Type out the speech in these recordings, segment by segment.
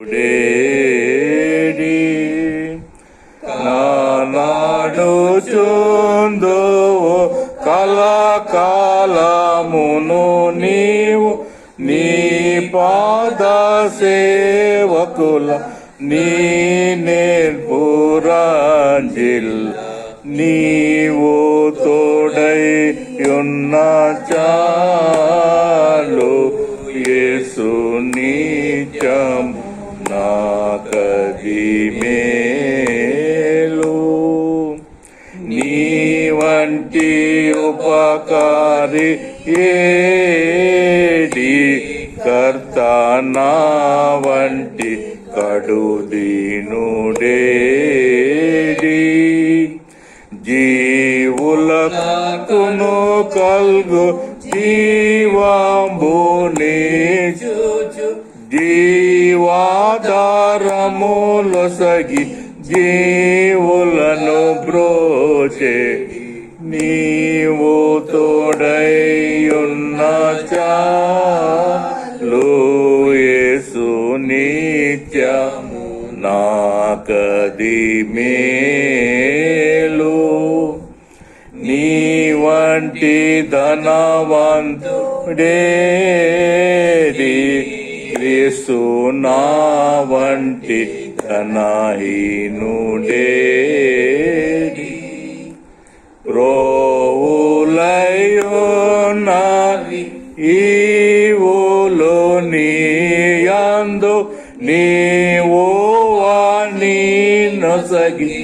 డేడి నాడుచుందో కలకాలమును నీవు నీ పాద సేవకుల నీ నేర్పురాంజిల్ నీవు తోడై ఉన్న చాలు యేసు నిత్యం నాకది మేలు నీ వంటి ఉపకారి ఏడి కర్త నా వంటి కడుదీనుడేడి జీవులకును కల్గు జీవాంబుని జీవాధారములొసగి జీవులను బ్రోచే నీవు తోడైయున్న చాలు యేసు నిత్యము నాకది మేలు నీ వంటి ధనవంతుడేది క్రీస్తు నా వంటి ధనహీనుడేది ప్రోవులయున్నది ఈవులు నీయందు నీవు వాణి నొసగి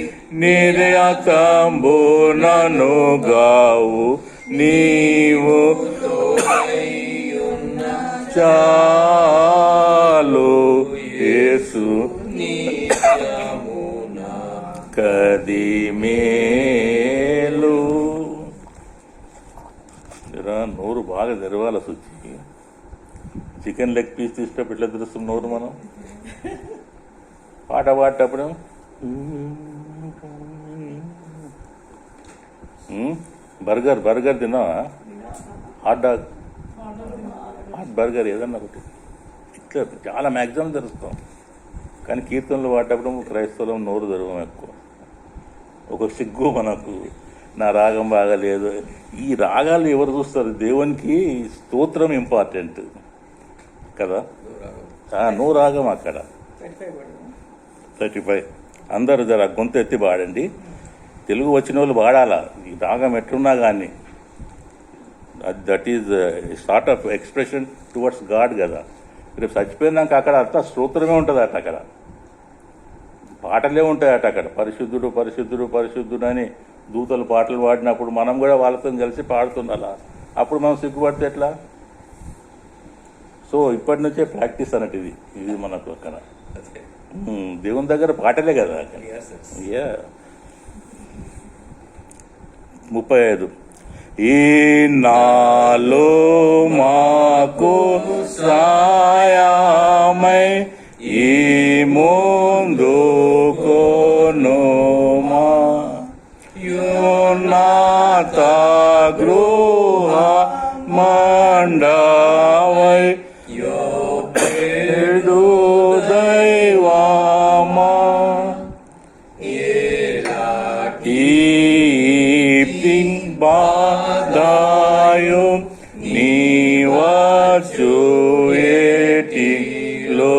నిర్యతంబు నను గావు నీవు చాలు యేసు కది మేలు. నోరు బాగా తెరవాలి సుచి. చికెన్ లెగ్ పీస్ తీసేటప్పుడు ఎట్లా తెరుస్తాం నోరు మనం? పాట పాడేటప్పుడు బర్గర్ తిన్నావా? హాట్ డాగ్, హాట్ బర్గర్ ఏదన్నా ఒకటి ఇట్లా చాలా మ్యాక్సిమం తెరుస్తాం. కానీ కీర్తనలు పాడేటప్పుడు క్రైస్తవులం నోరు తెరవం ఎక్కువ. ఒక సిగ్గు మనకు, నా రాగం బాగాలేదు. ఈ రాగాలు ఎవరు చూస్తారు? దేవునికి స్తోత్రం ఇంపార్టెంట్ కదా. నో రాగం అక్కడ 35 అందరూ జర గొంతు ఎత్తి పాడండి. తెలుగు వచ్చిన వాళ్ళు పాడాలా. ఈ రాగం ఎట్లున్నా కానీ that is sort of expression towards God కదా. రేపు చచ్చిపోయినాక అక్కడ అంతా స్తోత్రమే ఉంటుంది అట. అక్కడ పాటలే ఉంటాయట. అక్కడ పరిశుద్ధుడు పరిశుద్ధుడు పరిశుద్ధుడు అని దూతలు పాటలు పాడినప్పుడు మనం కూడా వాళ్ళతో కలిసి పాడుతుండాలా. అప్పుడు మనం సిగ్గుపడితే ఎట్లా? సో ఇప్పటి నుంచే ప్రాక్టీస్ అన్నట్టు ఇది మనకు అక్కడ దేవుని దగ్గర పాటలే కదా. 35 ఈ నాలో మాకు సాయమై ఈ ముందు కొనుమా యున్నత గృహ మండవై యోడు దైవమా బాధాయు నీవచుయేటిలో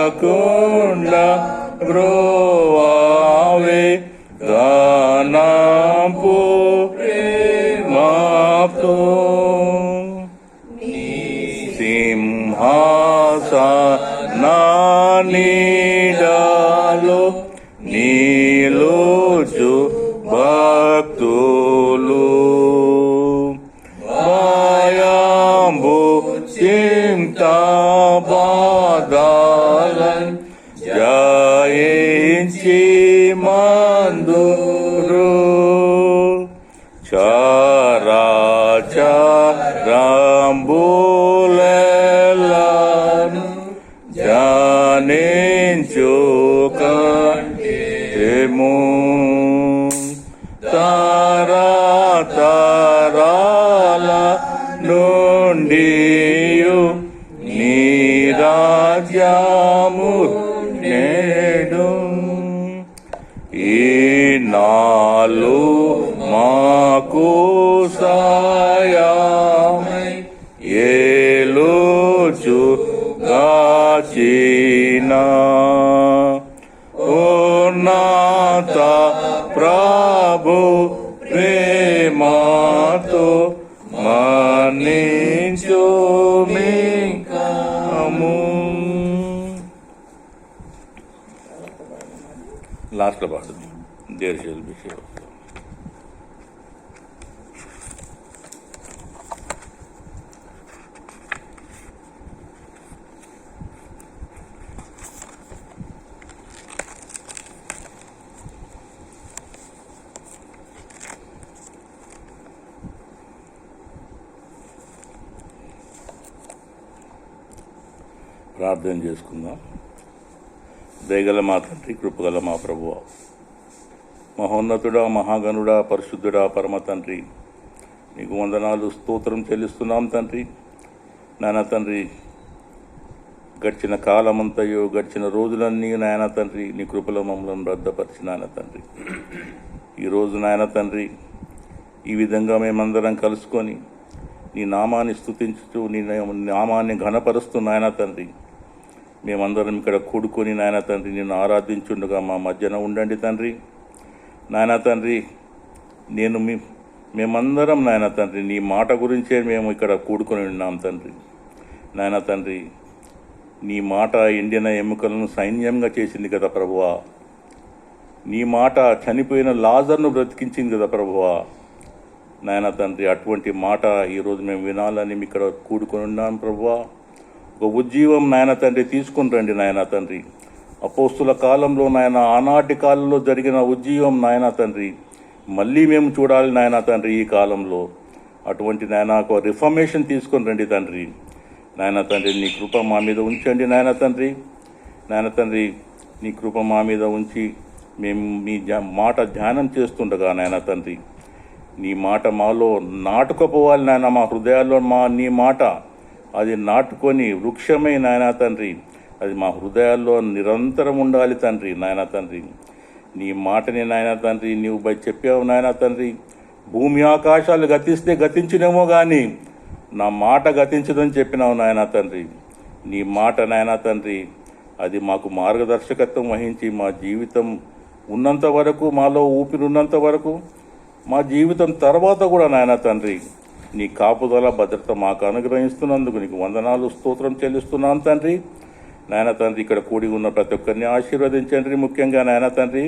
కలుగకుండా బ్రోవావే గానంపు ప్రేమతో సింహాసనానిడాలో నీలోచు భక్తులు భయంబు చింత బాధలన్ జయించి మందురు చరాచరంబులెల్లను జనించుక తరతరాల నుండియు రాజ్యము నేడు ఈ నాలు మాకు సాయమై ఏలుచుగాచిన ఉన్నత ప్రభు ప్రేమతో మన్నించు మీకము. లాస్ట్లో పాడుతుంది దేర్ షల్ బి షేర్. ప్రార్థన చేసుకుందాం. దయగల మా తండ్రి, కృపగల మా ప్రభువ, మహోన్నతుడా, మహాగణుడా, పరిశుద్ధుడా, పరమ తండ్రి, నీకు వందనాలు, స్తోత్రం చెల్లిస్తున్నాం తండ్రి. నాయన తండ్రి, గడిచిన కాలమంతయో, గడిచిన రోజులన్నీ నాయన తండ్రి నీ కృపలో మమ్మల్ని రద్దపరిచి నాయన తండ్రి, ఈరోజు నాయన తండ్రి ఈ విధంగా మేమందరం కలుసుకొని నీ నామాన్ని స్తుతించుతూ నీ నామాన్ని ఘనపరుస్తూ నాయన తండ్రి మేమందరం ఇక్కడ కూడుకొని నాయన తండ్రి నిన్ను ఆరాధించుండగా మా మధ్యన ఉండండి తండ్రి. నాయన తండ్రి, మేమందరం నాయన తండ్రి నీ మాట గురించే మేము ఇక్కడ కూడుకొని ఉన్నాం తండ్రి. నాయన తండ్రి, నీ మాట ఎండిన ఎముకలను సైన్యంగా చేసింది కదా ప్రభువా. నీ మాట చనిపోయిన లాజర్ను బ్రతికించింది కదా ప్రభువా. నాయన తండ్రి, అటువంటి మాట ఈరోజు మేము వినాలని ఇక్కడ కూడుకొని ఉన్నాం ప్రభువా. ఒక ఉజ్జీవం నాయన తండ్రి తీసుకుని రండి నాయన తండ్రి. అపోస్తుల కాలంలో నాయన, ఆనాటి కాలంలో జరిగిన ఉజ్జీవం నాయన తండ్రి మళ్ళీ మేము చూడాలి నాయన తండ్రి ఈ కాలంలో. అటువంటి నాయన ఒక రిఫర్మేషన్ తీసుకొని రండి తండ్రి. నాయన తండ్రి, నీ కృప మా మీద ఉంచండి నాయన తండ్రి. నాయన తండ్రి, నీ కృప మా మీద ఉంచి మేము మీ మాట ధ్యానం చేస్తుండగా నాయన తండ్రి నీ మాట మాలో నాటుకుపోవాలి నాయన. మా హృదయాల్లో నీ మాట అది నాటుకొని వృక్షమై నాయన తండ్రి అది మా హృదయాల్లో నిరంతరం ఉండాలి తండ్రి. నాయన తండ్రి, నీ మాటని నాయన తండ్రి నీవు చెప్పావు నాయన తండ్రి, భూమి ఆకాశాలు గతిస్తే గతించినేమో కానీ నా మాట గతించదని చెప్పినావు నాయన తండ్రి. నీ మాట నాయన తండ్రి అది మాకు మార్గదర్శకత్వం వహించి మా జీవితం ఉన్నంత వరకు, మాలో ఊపిరి ఉన్నంత వరకు, మా జీవితం తర్వాత కూడా నాయన తండ్రి నీ కాపుదల భద్రత మాకు అనుగ్రహిస్తున్నందుకు నీకు వందనాలు, స్తోత్రం చెల్లిస్తున్నాను తండ్రి. నాయన తండ్రి, ఇక్కడ కూడి ఉన్న ప్రతి ఒక్కరిని ఆశీర్వదించండి. ముఖ్యంగా నాయన తండ్రి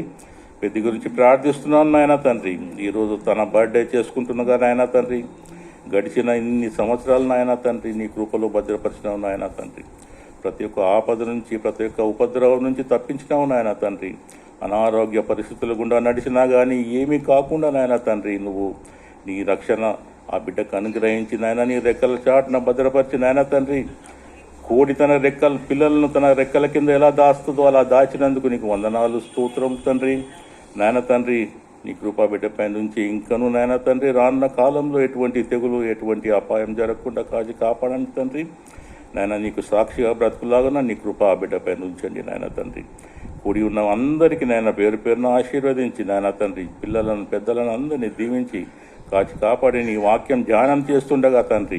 పెద్ద గురించి ప్రార్థిస్తున్నాను నాయన తండ్రి. ఈరోజు తన బర్త్డే చేసుకుంటున్నగా నాయన తండ్రి గడిచిన ఇన్ని సంవత్సరాలు నాయన తండ్రి నీ కృపలో భద్రపరిచినావు నాయన తండ్రి. ప్రతి ఒక్క ఆపద నుంచి, ప్రతి ఒక్క ఉపద్రవం నుంచి తప్పించినావు నాయన తండ్రి. అనారోగ్య పరిస్థితుల గుండా నడిచినా కానీ ఏమీ కాకుండా నాయన తండ్రి నువ్వు నీ రక్షణ ఆ బిడ్డకు అనుగ్రహించి నాయన నీ రెక్కల చాటున భద్రపరిచి నాయన తండ్రి కోడి తన పిల్లలను తన రెక్కల కింద ఎలా దాస్తుందో అలా దాచినందుకు నీకు వందనాలు, స్తోత్రం తండ్రి. నాయన తండ్రి, నీ కృపా బిడ్డపై నుంచి ఇంకను నాయన తండ్రి రానున్న కాలంలో ఎటువంటి తెగులు, ఎటువంటి అపాయం జరగకుండా కాపాడండి తండ్రి. నాయన నీకు సాక్షిగా బ్రతుకులాగా నీ కృపా బిడ్డపై ఉంచండి నాయన తండ్రి. కూడి ఉన్న అందరికీ నాయన పేరు పేరున ఆశీర్వదించి నాయన తండ్రి పిల్లలను పెద్దలను అందరినీ దీవించి కాపాడి నీ వాక్యం ధ్యానం చేస్తుండగా తండ్రి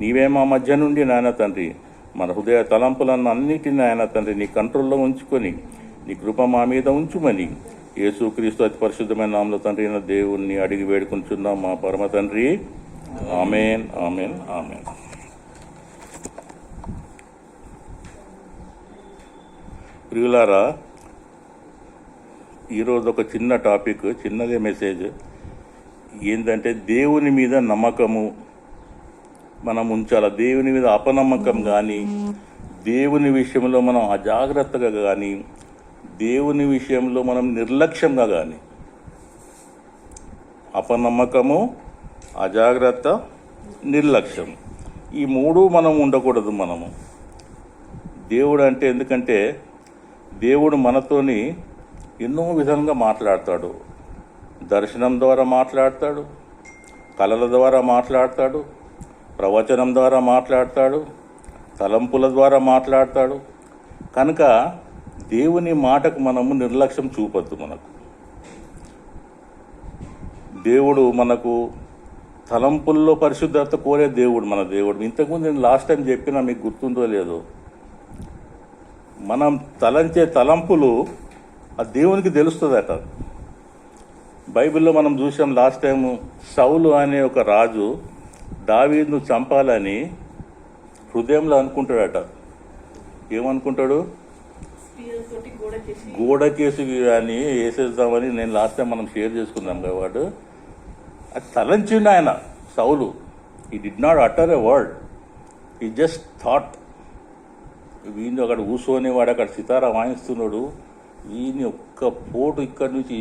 నీవే మా మధ్య నుండి నాయన తండ్రి మన హృదయ తలంపులను అన్నిటిని నాయన తండ్రి నీ కంట్రోల్లో ఉంచుకొని నీ కృప మా మీద ఉంచుమని యేసుక్రీస్తు అతి పరిశుద్ధమైన నామములో తండ్రి అయిన దేవుణ్ణి అడిగి వేడుకుంటున్నాం మా పరమ తండ్రి. ఆమేన్, ఆమేన్, ఆమేన్. ప్రియులారా, ఈరోజు ఒక చిన్న టాపిక్, చిన్నదే మెసేజ్ ఏంటంటే దేవుని మీద నమ్మకము మనం ఉంచాలి. దేవుని మీద అపనమ్మకం కానీ, దేవుని విషయంలో మనం అజాగ్రత్తగా కానీ, దేవుని విషయంలో మనం నిర్లక్ష్యంగా కానీ, అపనమ్మకము, అజాగ్రత్త, నిర్లక్ష్యం, ఈ మూడు మనం ఉండకూడదు. మనము దేవుడు అంటే, ఎందుకంటే దేవుడు మనతోని ఎన్నో విధంగా మాట్లాడతాడు. దర్శనం ద్వారా మాట్లాడతాడు, కళల ద్వారా మాట్లాడతాడు, ప్రవచనం ద్వారా మాట్లాడతాడు, తలంపుల ద్వారా మాట్లాడతాడు, కనుక దేవుని మాటకు మనము నిర్లక్ష్యం చూపొద్దు. మనకు దేవుడు మనకు తలంపుల్లో పరిశుద్ధత కోరే దేవుడు మన దేవుడు. ఇంతకుముందు నేను లాస్ట్ టైం చెప్పినా మీకు గుర్తుందో లేదో, మనం తలంచే తలంపులు ఆ దేవునికి తెలుస్తుందట. బైబిల్లో మనం చూసాం లాస్ట్ టైము, సౌలు అనే ఒక రాజు దావీదును చంపాలని హృదయంలో అనుకుంటాడట. ఏమనుకుంటాడు? గోడకేసి అని వేసేద్దామని నేను లాస్ట్ టైం మనం షేర్ చేసుకున్నాం కదా. వాడు అది తలంచిండు ఆయన సౌలు. ఈ did not utter a word, ఈ జస్ట్ థాట్. వీడిని అక్కడ కూర్చొని వాడు అక్కడ సితారా వాయిస్తున్నాడు, వీడిని ఒక్క పోటు ఇక్కడి నుంచి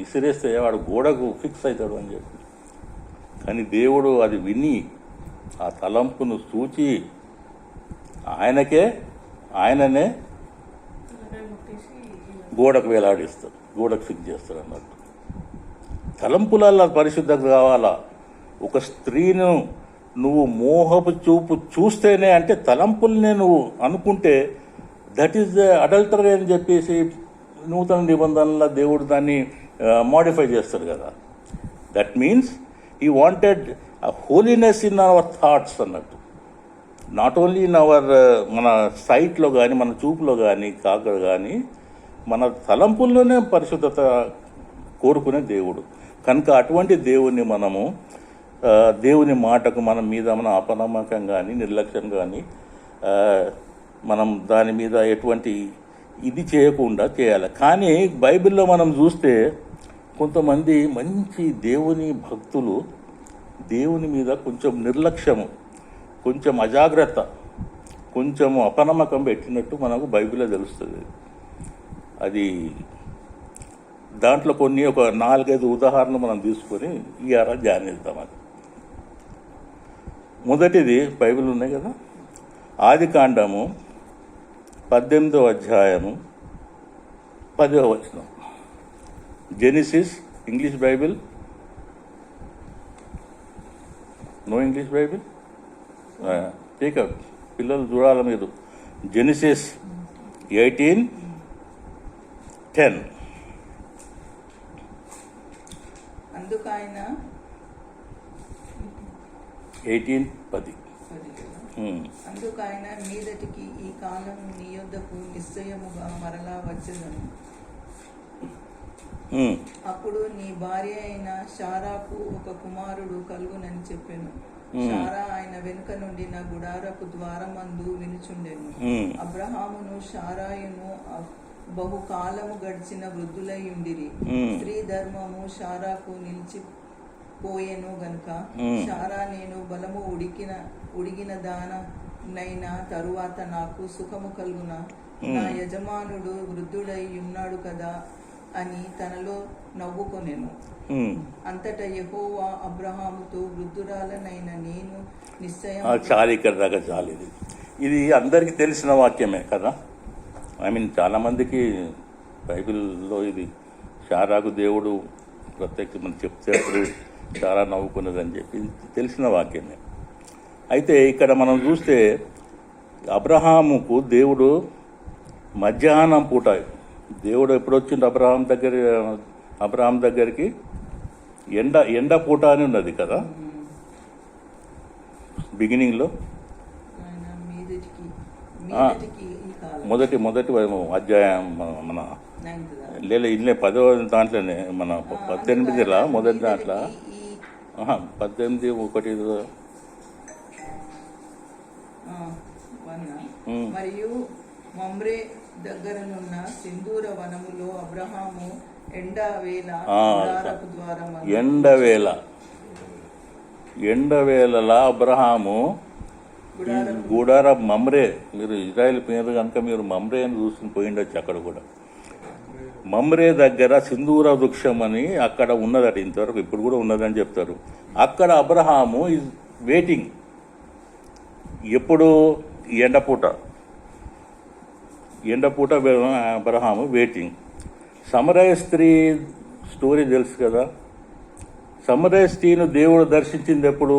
ఇసిరేస్తే వాడు గోడకు ఫిక్స్ అవుతాడు అని చెప్పి. కానీ దేవుడు అది విని ఆ తలంపును చూచి ఆయననే గోడకు వేలాడిస్తాడు, గోడకు ఫిక్స్ చేస్తాడు అన్నట్టు. తలంపులల్లా పరిశుద్ధత కావాలా. ఒక స్త్రీను నువ్వు మోహపు చూపు చూస్తేనే, అంటే తలంపుల్నే నువ్వు అనుకుంటే దట్ ఈస్ అడల్టరీ అని చెప్పేసి నూతన నిబంధనల దేవుడు దాన్ని మోడిఫై చేస్తాడు కదా. దట్ మీన్స్ ఈ wanted holiness in our thoughts అన్నట్టు. నాట్ ఓన్లీ ఇన్ అవర్ మన సైట్లో కానీ మన చూపులో కానీ కానీ మన తలంపుల్లోనే పరిశుద్ధత కోరుకునే దేవుడు. కనుక అటువంటి దేవుణ్ణి మనము దేవుని మాటకు మనం మీద మన అపనమ్మకం కానీ నిర్లక్ష్యం కానీ మనం దాని మీద ఎటువంటి ఇది చేయకుండా చేయాలి. కానీ బైబిల్లో మనం చూస్తే కొంతమంది మంచి దేవుని భక్తులు దేవుని మీద కొంచెం నిర్లక్ష్యము, కొంచెం అజాగ్రత్త, కొంచెం అపనమ్మకం పెట్టినట్టు మనకు బైబిల్లో తెలుస్తుంది. అది దాంట్లో కొన్ని ఒక 4-5 ఉదాహరణలు మనం తీసుకొని ఈ ధ్యానిద్దాం. అది మొదటిది బైబిల్ ఉన్నాయి కదా, ఆదికాండము 18వ అధ్యాయము 10వ వచనం. Genesis, English Bible? No English Bible? Take up, పిల్లలు చూడాలి మీరు. జెనిసిస్ 18:10. అందుకైన 18:10. అందుకైన మీదటికి ఈ కాలం నీ యొద్దకు నిశ్చయముగా మరలా వచ్చేదను. అప్పుడు నీ భార్య అయిన శారాకు ఒక కుమారుడు కలుగునని చెప్పాను. శారా ఆయన వెనుక నుండి నా గుడారపు ద్వారమందు వినుచుండెను. అబ్రహామును శారాయును బహుకాలము గడిచిన వృద్ధులై ఉండిరి. స్త్రీ ధర్మము శారాకు నిలిచిపోయేను గనుక శారా నేను బలము ఉడిగిన దానైన తరువాత నాకు సుఖము కలుగున, నా యజమానుడు వృద్ధుడై ఉన్నాడు కదా అని తనలో నవ్వుకొనెను. అంతటా యెహోవా అబ్రహాముతో, వృద్ధురాలనైన నేను నిశ్చయం. చాలు, ఇక్కడ దాకా చాలు. ఇది అందరికీ తెలిసిన వాక్యమే కదా. చాలామందికి బైబిల్లో ఇది శారాకు దేవుడు ప్రత్యక్షం చెప్తేప్పుడు చాలా నవ్వుకున్నదని చెప్పి తెలిసిన వాక్యమే. అయితే ఇక్కడ మనం చూస్తే అబ్రహాముకు దేవుడు మధ్యాహ్నం పూట, దేవుడు ఎప్పుడు వచ్చిండు అబ్రహాం దగ్గరికి? ఎండ పూట అని ఉన్నది కదా బిగినింగ్లో. మొదటి అధ్యాయం మన ఇల్లే 10వ దాంట్లోనే, మన 18లా మొదటి దాంట్లో 18:1. మరియు మమ్రే దగ్గరనున్న సింధూర వనములో అబ్రహాము ఎండవేళలా అబ్రహాము గుడార మమ్రే, మీరు ఇజ్రాయెల్ పేరు కనుక మీరు మమ్రే అని చూసుకుని పోయిండొచ్చు. అక్కడ కూడా మమ్రే దగ్గర సింధూర వృక్షం అని అక్కడ ఉన్నదట, ఇంతవరకు ఇప్పుడు కూడా ఉన్నదని చెప్తారు. అక్కడ అబ్రహాము ఈజ్ వెయిటింగ్. ఎప్పుడు? ఎండపూట అబ్రహాము వెయిటింగ్. సమరయ స్త్రీ స్టోరీ తెలుసు కదా. సమరయ స్త్రీను దేవుడు దర్శించింది ఎప్పుడు?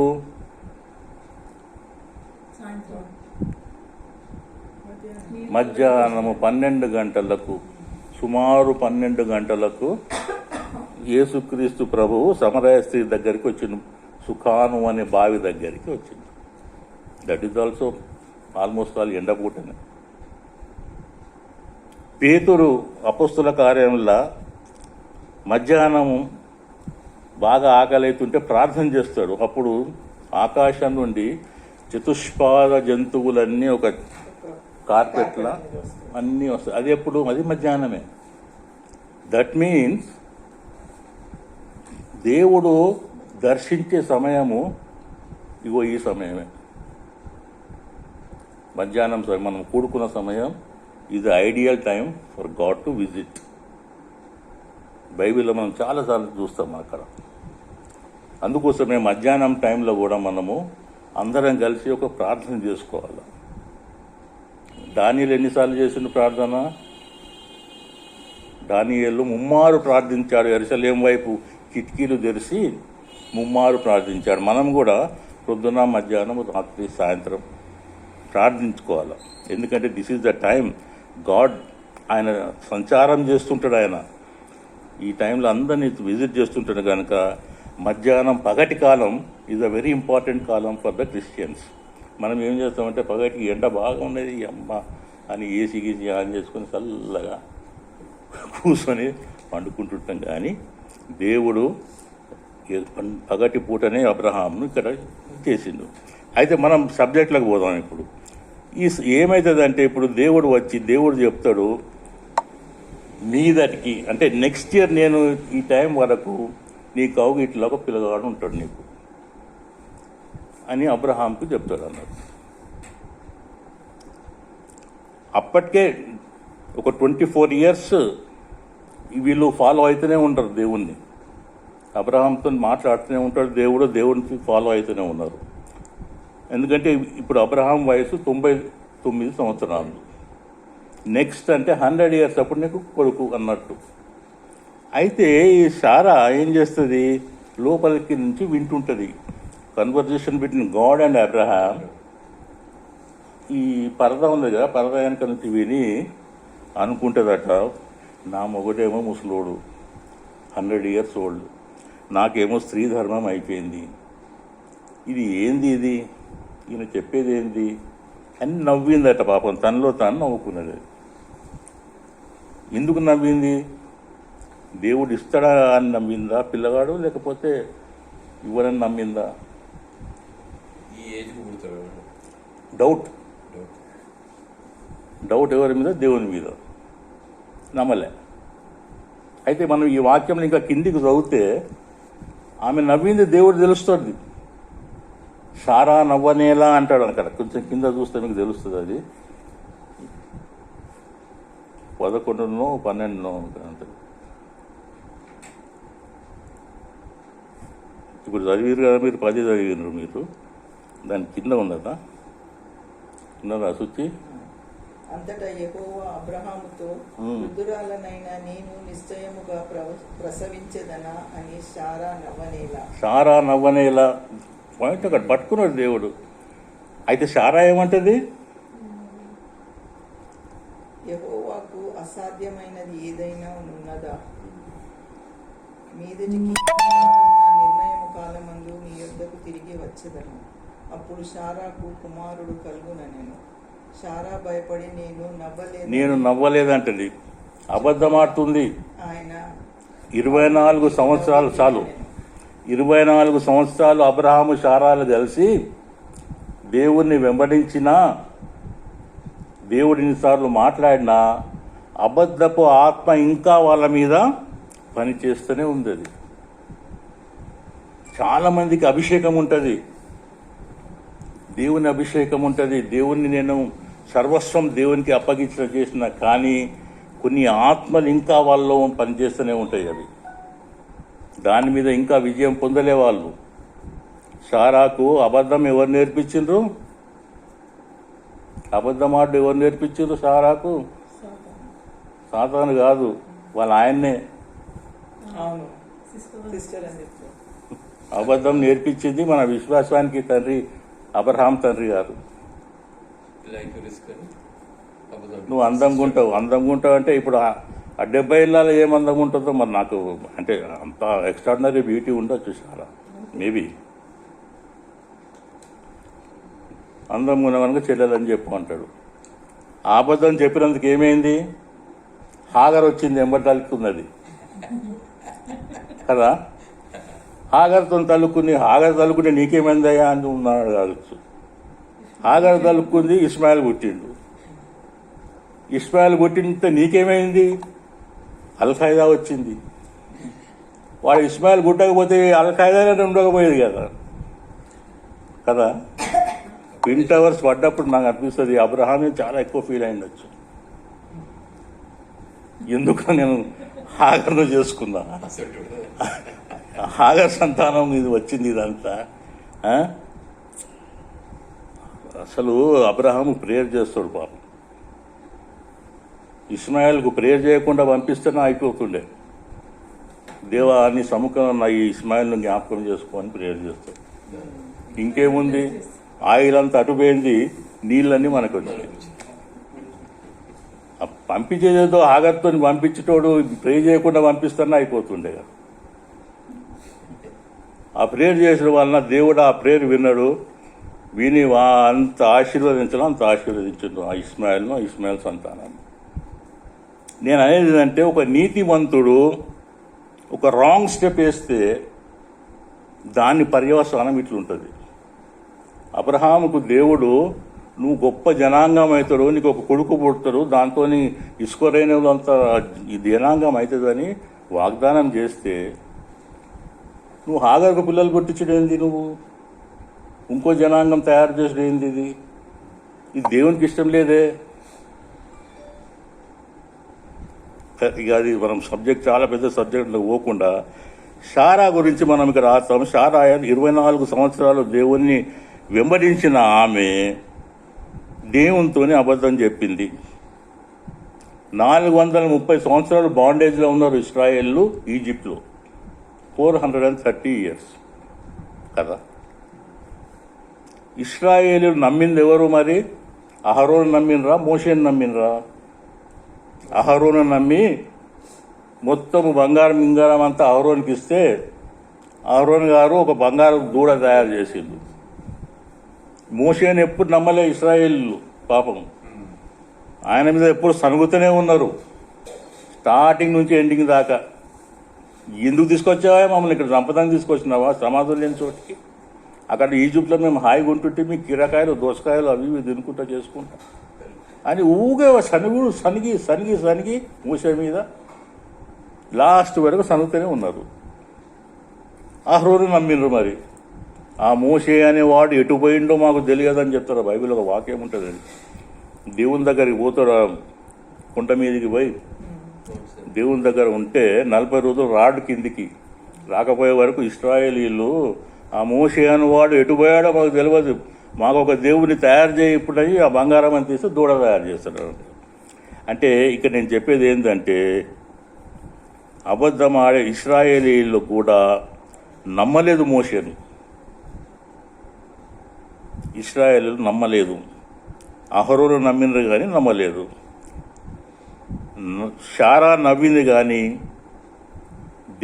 మధ్యాహ్నము 12 గంటలకు, సుమారు 12 గంటలకు యేసుక్రీస్తు ప్రభువు సమరయ స్త్రీ దగ్గరికి వచ్చింది. సుఖాను అనే బావి దగ్గరికి వచ్చింది. That is also almost all ఎండపూటనే. పేతురు అపొస్తల కార్యంలో మధ్యాహ్నం బాగా ఆకలైతుంటే ప్రార్థన చేస్తాడు. అప్పుడు ఆకాశం నుండి చతుష్పాద జంతువులన్నీ ఒక కార్పెట్లా అన్నీ వస్తాయి. అది ఎప్పుడు? అది మధ్యాహ్నమే. దట్ మీన్స్ దేవుడు దర్శించే సమయము ఇగో ఈ సమయమే. మధ్యాహ్నం సమయం మనం కూడుకున్న సమయం is the ideal time for God to visit. బైబిల్లో మనం చాలాసార్లు చూస్తాం అక్కడ. అందుకోసమే మధ్యాహ్నం టైంలో కూడా మనము అందరం కలిసి ఒక ప్రార్థన చేసుకోవాలి. దానియేలు ఎన్నిసార్లు చేసిన ప్రార్థన? దానియేలు ముమ్మారు ప్రార్థించాడు. యెరూషలేం వైపు కిటికీలు తెరిచి ముమ్మారు ప్రార్థించాడు. మనం కూడా పొద్దున, మధ్యాహ్నం, రాత్రి, సాయంత్రం ప్రార్థించుకోవాలి. ఎందుకంటే this is the time God ఆయన సంచారం చేస్తుంటాడు. ఆయన ఈ టైంలో అందరినీ విజిట్ చేస్తుంటాడు కనుక మధ్యాహ్నం పగటి కాలం ఈజ్ అ వెరీ ఇంపార్టెంట్ కాలం ఫర్ ద క్రిస్టియన్స్. మనం ఏం చేస్తామంటే పగటికి ఎండ బాగా ఉన్నది అమ్మ అని ఏసీ గీసీ ఆన్ చేసుకొని చల్లగా కూర్చొని పండుకుంటుంటాం. కానీ దేవుడు పగటి పూటనే అబ్రహాంను ఇక్కడ చేసిండు. అయితే మనం సబ్జెక్టులకు పోదాం. ఇప్పుడు ఏమవుతుందంటే ఇప్పుడు దేవుడు వచ్చి దేవుడు చెప్తాడు మీదటికి, అంటే నెక్స్ట్ ఇయర్ నేను ఈ టైం వరకు నీ కౌగిట్లో ఒక పిల్లగాడు ఉంటాడు నీకు అని అబ్రహాంకు చెప్తాడు అన్నాడు. అప్పటికే ఒక 24 years వీళ్ళు ఫాలో అవుతూనే ఉంటారు దేవుణ్ణి. అబ్రహాంతో మాట్లాడుతూనే ఉంటాడు దేవుడు, దేవుడికి ఫాలో అవుతూనే ఉన్నారు. ఎందుకంటే ఇప్పుడు అబ్రహాం వయసు 99 సంవత్సరాలు. నెక్స్ట్ అంటే 100 years అప్పుడు నీకు కొడుకు అన్నట్టు. అయితే ఈ సారా ఏం చేస్తుంది? లోపలికి నుంచి వింటుంటుంది conversation between God and Abraham. ఈ పరద ఉంది కదా, పరద వెనక నుంచి విని అనుకుంటుందట, నా మొగుడేమో ముసలోడు 100 years ఓల్డ్, నాకేమో స్త్రీ ధర్మం అయిపోయింది, ఇది ఏంది, ఇది ఈయన చెప్పేది ఏంది అని నవ్విందట. పాపం తనలో తాను నవ్వుకున్నది. ఎందుకు నవ్వింది? దేవుడు ఇస్తాడా అని నమ్మిందా పిల్లగాడు, లేకపోతే ఇవ్వనని నమ్మిందా? డౌట్ ఎవరి మీద? దేవుని మీద. నమ్మలే. అయితే మనం ఈ వాక్యంలో ఇంకా కిందికి చదివితే ఆమె నవ్వింది దేవుడు తెలుస్తుంది. సారా నవ్వనేలా అంటాడు అక్కడ. కొంచెం కింద చూస్తే మీకు తెలుస్తుంది. అది 11 12 అంటారు. ఇప్పుడు చదివారు కదా మీరు, 10 చదివినారు మీరు. దాని కింద ఉన్నదా? ఉన్నదా శుచి? అంతటా యెహోవా అబ్రహాముతో, వృద్ధురాలనైనా నేను నిశ్చయముగా ప్రసవించెదనా అని సారా నవ్వనేలా పాయింట్ అక్కడ పట్టుకున్నాడు దేవుడు. అయితే సారా ఏమంటది? యెహోవాకు అసాధ్యమైనది ఏదైనా ఉన్నదా? మీదటికి నిర్ణయము కాలమందు నీ యొద్దకు తిరిగి వచ్చేదను, అప్పుడు సారాకు కుమారుడు కలుగుననెను. సారా భయపడి నేను నవ్వలేదంటది. అబద్ధమాడుతుంది. ఆయన 24 సంవత్సరాలు చాలు. 24 సంవత్సరాలు అబ్రహాము సారాలు కలిసి దేవుణ్ణి వెంబడించినా, దేవుడు ఇన్నిసార్లు మాట్లాడినా అబద్ధపు ఆత్మ ఇంకా వాళ్ళ మీద పనిచేస్తూనే ఉంది. అది చాలామందికి అభిషేకం ఉంటుంది, దేవుని అభిషేకం ఉంటుంది. దేవుణ్ణి నేను సర్వస్వం దేవునికి అప్పగించిన చేసిన, కానీ కొన్ని ఆత్మలు ఇంకా వాళ్ళలో పనిచేస్తూనే ఉంటాయి. అవి దాని మీద ఇంకా విజయం పొందలే వాళ్ళు. సారాకు అబద్ధం ఎవరు నేర్పించిండ్రు? అబద్ధం ఆడు ఎవరు నేర్పించిండ్రు సారాకు? సాతాను కాదు, వాళ్ళ ఆయన్నే అబద్ధం నేర్పించింది. మన విశ్వాసానికి తండ్రి అబ్రహాం తండ్రి గారు. నువ్వు అందంగా ఉంటావు అంటే ఇప్పుడు ఆ 70 ఏళ్ళలో ఏం అందంగా ఉంటుందో మరి నాకు అంటే అంత ఎక్స్ట్రాడినరీ బ్యూటీ ఉండొచ్చు చాలా మేబీ. అందంగా ఉన్నవనుక చెల్లెలని చెప్పు అంటాడు. అబద్ధం చెప్పినందుకు ఏమైంది? హాగర్ వచ్చింది, ఎంబడి తలుక్కున్నది కదా. హాగర్తో తలుక్కుంటే నీకేమైందయ్యా అని ఉన్నాడు కావచ్చు. హాగర్ తలుక్కుంది, ఇస్మాయిల్ పుట్టిండు. ఇస్మాయిల్ పుట్టినంత నీకేమైంది? అల్-ఖైదా వచ్చింది. వాడు ఇస్మాయిల్ పుట్టకపోతే అల్-ఖైదానే ఉండకపోయేది కదా. ట్విన్ టవర్స్ పడ్డప్పుడు నాకు అనిపిస్తుంది అబ్రహామే చాలా ఎక్కువ ఫీల్ అయిండొచ్చు. ఎందుకు నేను హాగర్ను చేసుకున్నా, హాగర్ సంతానం ఇది వచ్చింది ఇదంతా. అసలు అబ్రహాము ప్రేయర్ చేస్తాడు పాపం. ఇస్మాయిల్కు ప్రేయర్ చేయకుండా పంపిస్తేనే అయిపోతుండే. దేవా నీ సముఖంలో ఉన్న ఈ ఇస్మాయిల్ను జ్ఞాపకం చేసుకోని ప్రేయర్ చేస్తాడు. ఇంకేముంది, ఆయిల్ అంతా అటుపోయింది, నీళ్ళన్నీ మనకు వచ్చినాయి. పంపించేదేదో ఆగర్తో పంపించేటోడు ప్రే చేయకుండా పంపిస్తేనే అయిపోతుండే కదా. ఆ ప్రేయర్ చేసిన వలన దేవుడు ఆ ప్రేయర్ విన్నాడు. విని అంత ఆశీర్వదించడం ఆ ఇస్మాయిల్ సంతానాన్ని. నేను అనేది ఏంటంటే ఒక నీతిమంతుడు ఒక రాంగ్ స్టెప్ వేస్తే దాని పర్యవసానం ఇట్లుంటుంది. అబ్రహాముకు దేవుడు నువ్వు గొప్ప జనాంగం అవుతాడు, నీకు ఒక కొడుకు పుడతాడు, దాంతో ఇసుకొరైనంతా ఈ జనాంగం అవుతుందని వాగ్దానం చేస్తే నువ్వు హాగర్కు పిల్లలు పుట్టించడం ఏంది? నువ్వు ఇంకో జనాంగం తయారు చేసడం ఏంది? ఇది దేవునికి ఇష్టం లేదే. ఇక అది మనం సబ్జెక్ట్ చాలా పెద్ద సబ్జెక్ట్లో పోకుండా షారా గురించి మనం ఇక్కడ రాస్తాం. షారా 24 సంవత్సరాలు దేవుణ్ణి వెంబడించిన ఆమె దేవునితోనే అబద్ధం చెప్పింది. 430 సంవత్సరాలు బాండేజ్లో ఉన్నారు ఇస్రాయేళ్ళు ఈజిప్ట్లో, 430 years కదా. ఇస్రాయేలు నమ్మింది ఎవరు మరి? అహరోను నమ్మినరా, మోషేని నమ్మినరా? అహరోను నమ్మి మొత్తం బంగారం అంతా అహరోన్కి ఇస్తే అహరోన్ గారు ఒక బంగారు దూడ తయారు చేసిండు. మోషేని ఎప్పుడు నమ్మలే ఇస్రాయేలు పాపం. ఆయన మీద ఎప్పుడు సనుగుతూనే ఉన్నారు స్టార్టింగ్ నుంచి ఎండింగ్ దాకా. ఎందుకు తీసుకొచ్చావా మమ్మల్ని ఇక్కడ సంపదాన్ని తీసుకొచ్చినావా సమాధులు లేని చోటికి? అక్కడ ఈజిప్ట్లో మేము హాయిగా ఉంటుంటే మీ కీరకాయలు దోసకాయలు అవి ఇవి తినుకుంటా చేసుకుంటా అని ఊగే సనిగి మూసే మీద లాస్ట్ వరకు సనుగుతూనే ఉన్నారు. అహరోను నమ్మిండ్రు. మరి ఆ మోషే అనేవాడు ఎటు పోయిండో మాకు తెలియదని చెప్తారు. బైబిల్ ఒక వాక్యం ఉంటుందండి. దేవుని దగ్గరికి పోతాడు, కుంట మీదకి పోయి దేవుని దగ్గర ఉంటే 40 రోజులు రాడు కిందికి రాకపోయే వరకు ఇశ్రాయేలీలు ఆ మోషే అనేవాడు ఎటు పోయాడో మాకు తెలియదు, మాకు ఒక దేవుని తయారు చేయి ఇప్పుడని ఆ బంగారం అని తీస్తే దూడ తయారు చేస్తాడు. అంటే ఇక్కడ నేను చెప్పేది ఏంటంటే అబద్ధం ఆడే ఇశ్రాయేలీలు కూడా నమ్మలేదు మోషేను. ఇశ్రాయేలీలు నమ్మలేదు. అహరోను నమ్మినరు కానీ నమ్మలేదు. షారా నవ్వింది కానీ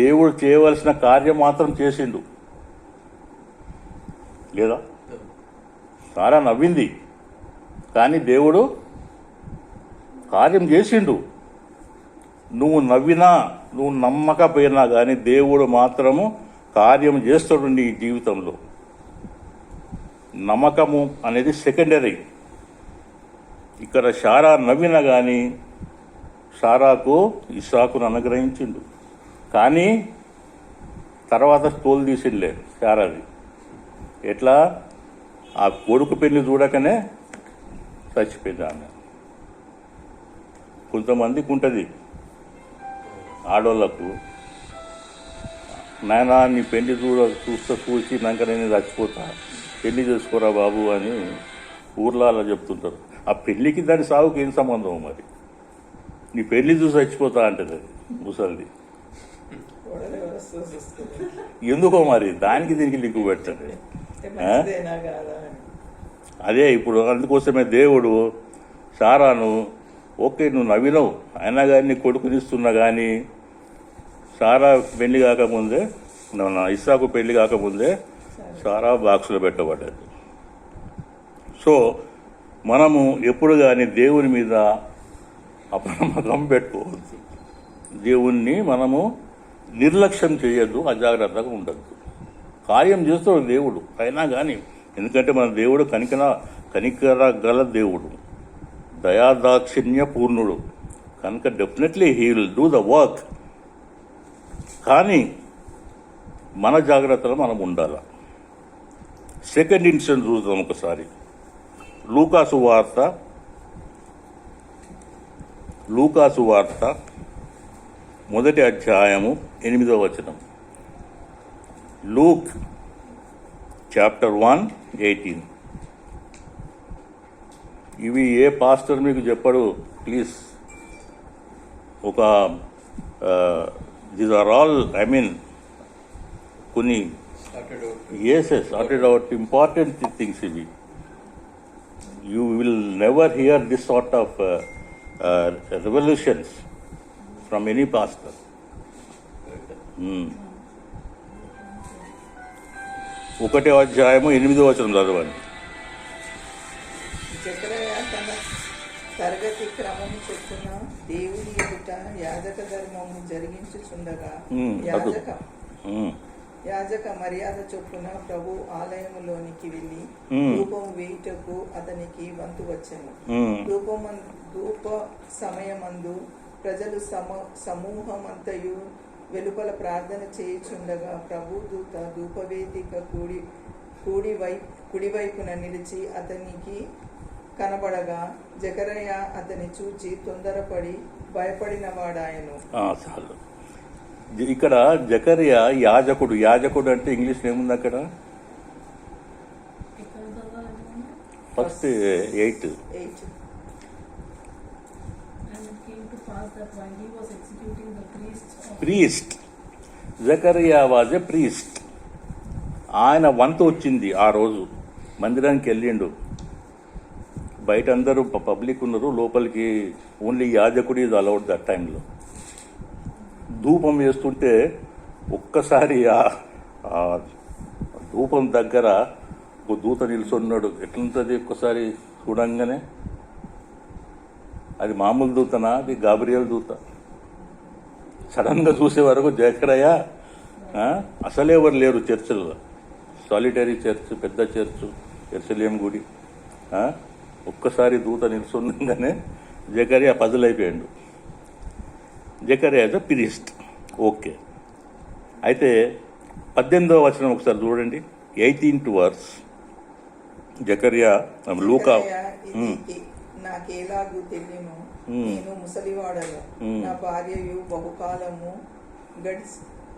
దేవుడు చేయవలసిన కార్యం మాత్రం చేసిండు లేదా? షారా నవ్వింది కానీ దేవుడు కార్యం చేసిండు. నువ్వు నవ్వినా నువ్వు నమ్మకపోయినా కానీ దేవుడు మాత్రము కార్యం చేస్తాడు నీ జీవితంలో. నమ్మకము అనేది సెకండరీ. ఇక్కడ షారా నవ్వినా కానీ షారాకు ఇస్సాకును అనుగ్రహించిండు, కానీ తర్వాత తోలు తీసిండే షారాది. ఎట్లా? ఆ కొడుకు పెళ్లి చూడకనే చచ్చిపోయింది ఆమె. కొంతమందికి ఉంటుంది ఆడవాళ్ళకు, నాయనా నీ పెళ్లి చూసినాక నేను చచ్చిపోతా, పెళ్లి చేసుకోరా బాబు అని ఊర్లో అలా చెప్తుంటారు. ఆ పెళ్లికి దాని సాగుకి ఏం సంబంధం మరి? నీ పెళ్లి చూసి చచ్చిపోతా అంటది అది ముసలిది. ఎందుకో మరి దానికి దీనికి లింకు పెట్టండి. అదే ఇప్పుడు అందుకోసమే దేవుడు షారాను ఓకే నువ్వు నవ్వినవు అయినా కానీ నీ కొడుకునిస్తున్నా కానీ సారా పెళ్లి కాకముందే నా ఇస్సాకు పెళ్లి కాకముందే సారా బాక్సులో పెట్టబడ్డది. సో మనము ఎప్పుడు కానీ దేవుని మీద అపనమ్మకం పెట్టుకోవద్దు, దేవుణ్ణి మనము నిర్లక్ష్యం చేయొద్దు, అజాగ్రత్తగా ఉండద్దు. కార్యం చేస్తాడు దేవుడు అయినా కానీ, ఎందుకంటే మన దేవుడు కనికర గల దేవుడు, దయాదాక్షిణ్య పూర్ణుడు కనుక definitely he will do the work. కానీ మన జాగ్రత్తలో మనం ఉండాలి. సెకండ్ ఇన్సిడెంట్ చూద్దాం ఒకసారి. లూకాసు వార్త మొదటి అధ్యాయము 8వ వచనం. Luke chapter 1:18. ఇవి ఏ పాస్టర్ మీకు చెప్పడు ప్లీజ్. ఒక దీస్ ఆర్ ఆల్ కొన్ని సార్టెడ్ అవుట్ ఇంపార్టెంట్ థింగ్స్ ఇవి. You will never here this sort of revolutions from any pastor. ఒకటే అధ్యాయము 8వ వచనం చదవండి. జకరయ తన తరగతి క్రమము చొప్పున దేవుని ఎదుట యాజక ధర్మము జరిగించుచుండగా యాజక మర్యాద చొప్పున ప్రభు ఆలయములోనికి వెళ్ళి ధూపం వేయుటకు అతనికి వంతు వచ్చెను. ధూప సమయమందు ప్రజలు సమూహమంతయు వెలుపల ప్రార్థన చేయుచుండగా ప్రభు దూత ధూపవేదిక కుడివైపున నిలిచి అతనికి కనబడగా జకరయ అతని చూచి తొందరపడి భయపడిన వాడాయను. చాలు. ఇక్కడ జకరియా యాజకుడు అంటే ఇంగ్లీష్ ఏముంది అక్కడ? First 8. Priest. Zechariah was a priest. ఆయన వంతు వచ్చింది ఆ రోజు. మందిరానికి వెళ్ళిండు. బయట అందరూ పబ్లిక్ ఉన్నారు, లోపలికి ఓన్లీ యాజకుడు ఈజ్ అలౌడ్ దట్ టైంలో. ధూపం వేస్తుంటే ఒక్కసారి ఆ ధూపం దగ్గర ఒక దూత నిల్చున్నాడు. ఎట్లుంటుంది ఒక్కసారి చూడంగానే? అది మామూలు దూతనా? అది గాబ్రియల్ దూత. సడన్గా చూసే వరకు జకరయ్య అసలే ఎవరు లేరు చర్చిలో. సాలిటరీ చర్చ్, పెద్ద చర్చ్, యెరూషలేం గుడి. ఒక్కసారి దూత నిల్చుండగానే జకరియా పజల్ అయిపోయాడు. Zechariah as a priest. Okay. అయితే 18వ వచనం ఒకసారి చూడండి. 18th verse. జకరియా లూకా. నాకేలాగూ తెలియను, నేను ముసలివాడను, నా భార్యయు బహుకాలము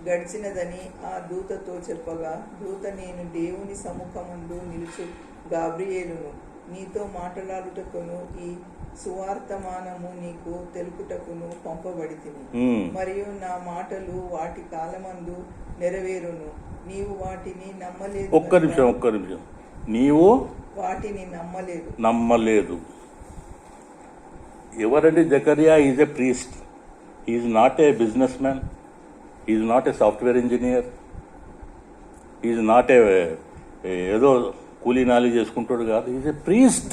గడిచినదని ఆ దూతతో చెప్పగా, దూత నేను దేవుని సముఖమందు నిలుచు గాబ్రియేలును, నీతో మాట్లాడుటకును ఈ సువార్తమానము నీకు తెలుపుటకును పంపబడితిని. మరియు నా మాటలు వాటి కాలమందు నెరవేరును, నీవు వాటిని నమ్మలేదు. ఒక్క నిమిషం. నీవు వాటిని నమ్మలేదు. ఎవరండి Zechariah? Is a priest. Is not a business man, is not a software engineer, is not ఏదో కూలీ నాలి చేసుకుంటాడు కాదు. Is a priest.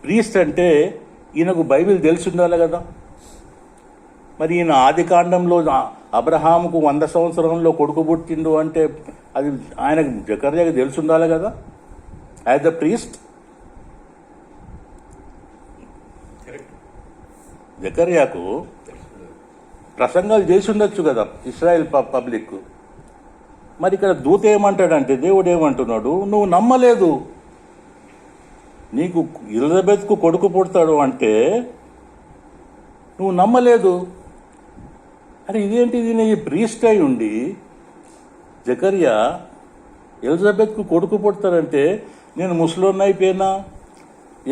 ప్రీస్ట్ అంటే ఈయనకు బైబిల్ తెలిసి ఉండాలి కదా. మరి ఈయన ఆది కాండంలో అబ్రహాముకు 100 సంవత్సరంలో కొడుకు పుట్టిండు అంటే అది ఆయనకు జకర్యాకు తెలిసి ఉండాలి కదా యాజ్ ద ప్రీస్ట్. జకర్యాకు ప్రసంగాలు చేసి ఉండొచ్చు కదా ఇస్రాయేల్ పబ్లిక్. మరి ఇక్కడ దూత ఏమంటాడంటే, దేవుడు ఏమంటున్నాడు, నువ్వు నమ్మలేదు, నీకు ఎలిజబెత్కు కొడుకు పుడతాడు అంటే నువ్వు నమ్మలేదు. అరే ఇదేంటిది? నీ ప్రీస్ట్ అయి ఉండి జకర్యా ఎలిజబెత్కు కొడుకు పుడతాడంటే నేను ముసలోన్ని అయిపోయినా,